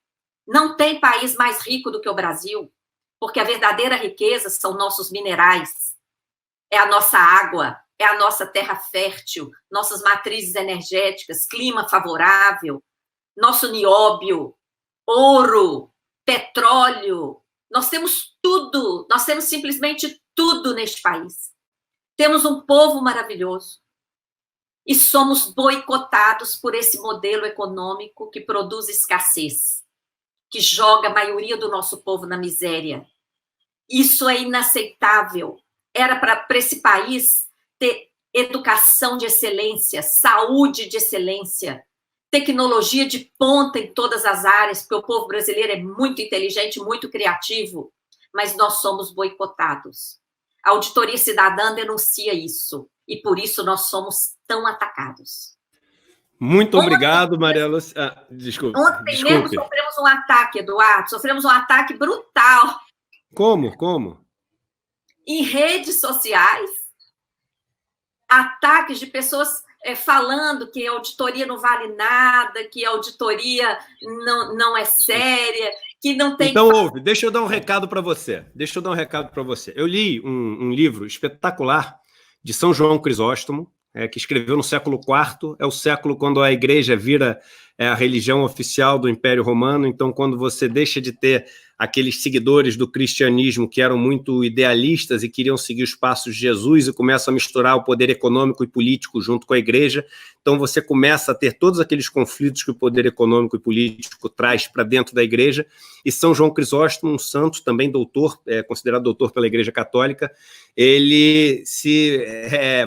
Não tem país mais rico do que o Brasil, porque a verdadeira riqueza são nossos minerais, é a nossa água, é a nossa terra fértil, nossas matrizes energéticas, clima favorável, nosso nióbio, ouro, petróleo. Nós temos tudo, nós temos simplesmente tudo neste país. Temos um povo maravilhoso e somos boicotados por esse modelo econômico que produz escassez, que joga a maioria do nosso povo na miséria. Isso é inaceitável. Era para esse país ter educação de excelência, saúde de excelência, tecnologia de ponta em todas as áreas, porque o povo brasileiro é muito inteligente, muito criativo, mas nós somos boicotados. A Auditoria Cidadã denuncia isso, e por isso nós somos tão atacados. Muito obrigado, Maria Lúcia. Desculpe. Ontem mesmo sofremos um ataque, Eduardo, sofremos um ataque brutal. Como? Em redes sociais, ataques de pessoas falando que a auditoria não vale nada, que a auditoria não é séria, que não tem... Então, deixa eu dar um recado para você. Eu li um livro espetacular de São João Crisóstomo, que escreveu no século IV, é o século quando a igreja vira a religião oficial do Império Romano. Então, quando você deixa de ter aqueles seguidores do cristianismo que eram muito idealistas e queriam seguir os passos de Jesus e começa a misturar o poder econômico e político junto com a igreja, então você começa a ter todos aqueles conflitos que o poder econômico e político traz para dentro da igreja. E São João Crisóstomo, um santo, também doutor, considerado doutor pela Igreja Católica, ele se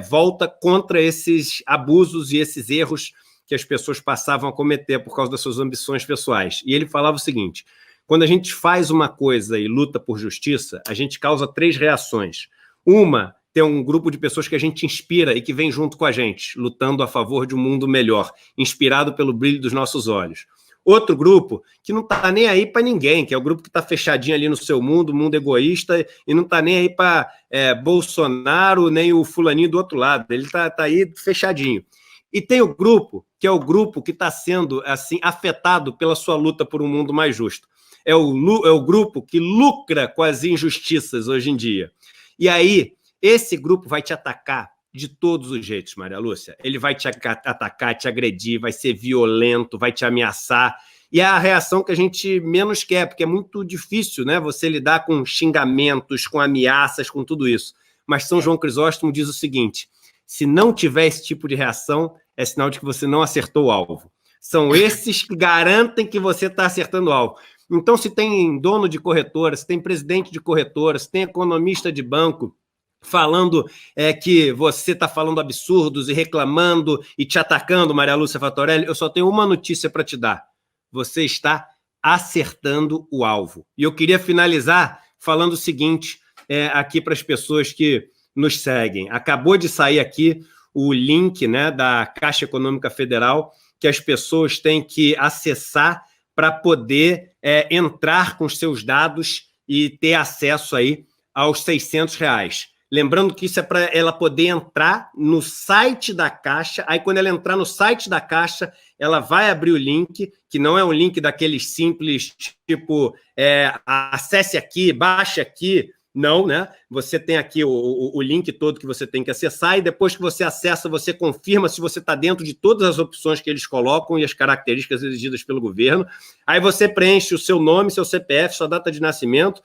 volta contra esses abusos e esses erros que as pessoas passavam a cometer por causa das suas ambições pessoais. E ele falava o seguinte: quando a gente faz uma coisa e luta por justiça, a gente causa 3 reações. Uma, tem um grupo de pessoas que a gente inspira e que vem junto com a gente, lutando a favor de um mundo melhor, inspirado pelo brilho dos nossos olhos. Outro grupo que não está nem aí para ninguém, que é o grupo que está fechadinho ali no seu mundo egoísta, e não está nem aí para Bolsonaro, nem o fulaninho do outro lado. Ele está aí fechadinho. E tem o grupo, que é o grupo que está sendo assim afetado pela sua luta por um mundo mais justo. É o grupo que lucra com as injustiças hoje em dia. E aí, esse grupo vai te atacar de todos os jeitos, Maria Lúcia. Ele vai te atacar, te agredir, vai ser violento, vai te ameaçar. E é a reação que a gente menos quer, porque é muito difícil, né, você lidar com xingamentos, com ameaças, com tudo isso. Mas São João Crisóstomo diz o seguinte: se não tiver esse tipo de reação, é sinal de que você não acertou o alvo. São esses que garantem que você está acertando o alvo. Então, se tem dono de corretora, se tem presidente de corretora, se tem economista de banco falando que você está falando absurdos e reclamando e te atacando, Maria Lúcia Fattorelli, eu só tenho uma notícia para te dar: você está acertando o alvo. E eu queria finalizar falando o seguinte aqui para as pessoas que nos seguem. Acabou de sair aqui o link, né, da Caixa Econômica Federal, que as pessoas têm que acessar para poder entrar com os seus dados e ter acesso aí aos R$600. Lembrando que isso é para ela poder entrar no site da Caixa. Aí, quando ela entrar no site da Caixa, ela vai abrir o link, que não é um link daqueles simples, tipo, acesse aqui, baixe aqui. Não, né? Você tem aqui o link todo que você tem que acessar, e depois que você acessa, você confirma se você está dentro de todas as opções que eles colocam e as características exigidas pelo governo. Aí você preenche o seu nome, seu CPF, sua data de nascimento,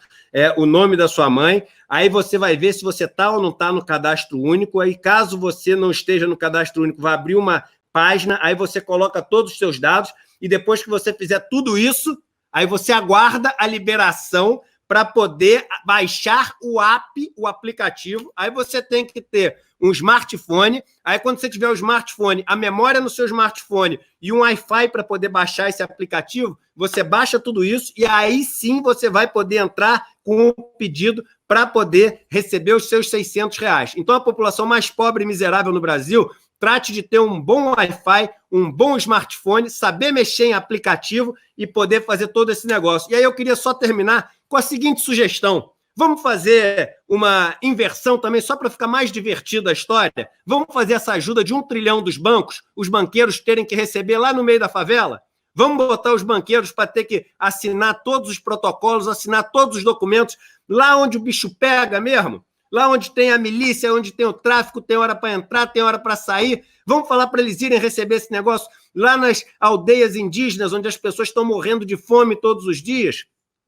o nome da sua mãe. Aí você vai ver se você está ou não está no cadastro único. Aí, caso você não esteja no cadastro único, vai abrir uma página, aí você coloca todos os seus dados, e depois que você fizer tudo isso, aí você aguarda a liberação para poder baixar o app, o aplicativo. Aí você tem que ter um smartphone. Aí, quando você tiver o smartphone, a memória no seu smartphone e um Wi-Fi para poder baixar esse aplicativo, você baixa tudo isso e aí sim você vai poder entrar com um pedido para poder receber os seus R$600. Então, a população mais pobre e miserável no Brasil trate de ter um bom Wi-Fi, um bom smartphone, saber mexer em aplicativo e poder fazer todo esse negócio. E aí eu queria só terminar com a seguinte sugestão. Vamos fazer uma inversão também, só para ficar mais divertida a história? Vamos fazer essa ajuda de 1 trilhão dos bancos, os banqueiros terem que receber lá no meio da favela? Vamos botar os banqueiros para ter que assinar todos os protocolos, assinar todos os documentos, lá onde o bicho pega mesmo? Lá onde tem a milícia, onde tem o tráfico, tem hora para entrar, tem hora para sair. Vamos falar para eles irem receber esse negócio lá nas aldeias indígenas, onde as pessoas estão morrendo de fome todos os dias.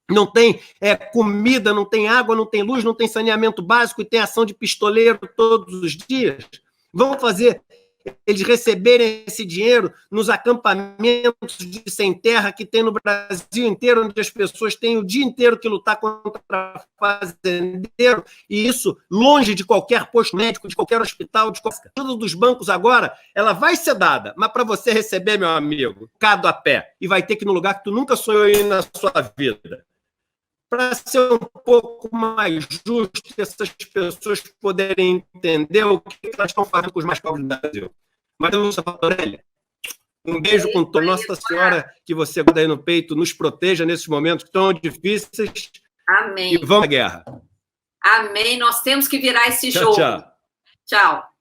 Não tem comida, não tem água, não tem luz, não tem saneamento básico e tem ação de pistoleiro todos os dias. Vamos fazer eles receberem esse dinheiro nos acampamentos de sem terra que tem no Brasil inteiro, onde as pessoas têm o dia inteiro que lutar contra fazendeiro, e isso longe de qualquer posto médico, de qualquer hospital, de qualquer... A ajuda dos bancos agora, ela vai ser dada, mas para você receber, meu amigo, cado a pé, e vai ter que ir no lugar que tu nunca sonhou ir na sua vida. Para ser um pouco mais justo, essas pessoas poderem entender o que elas estão fazendo com os mais pobres do Brasil. Maria Lúcia Fatorelli, um beijo com toda Nossa Senhora, que você guarda aí no peito, nos proteja nesses momentos tão difíceis. Amém. E vamos à guerra. Amém. Nós temos que virar esse jogo. Tchau. Tchau.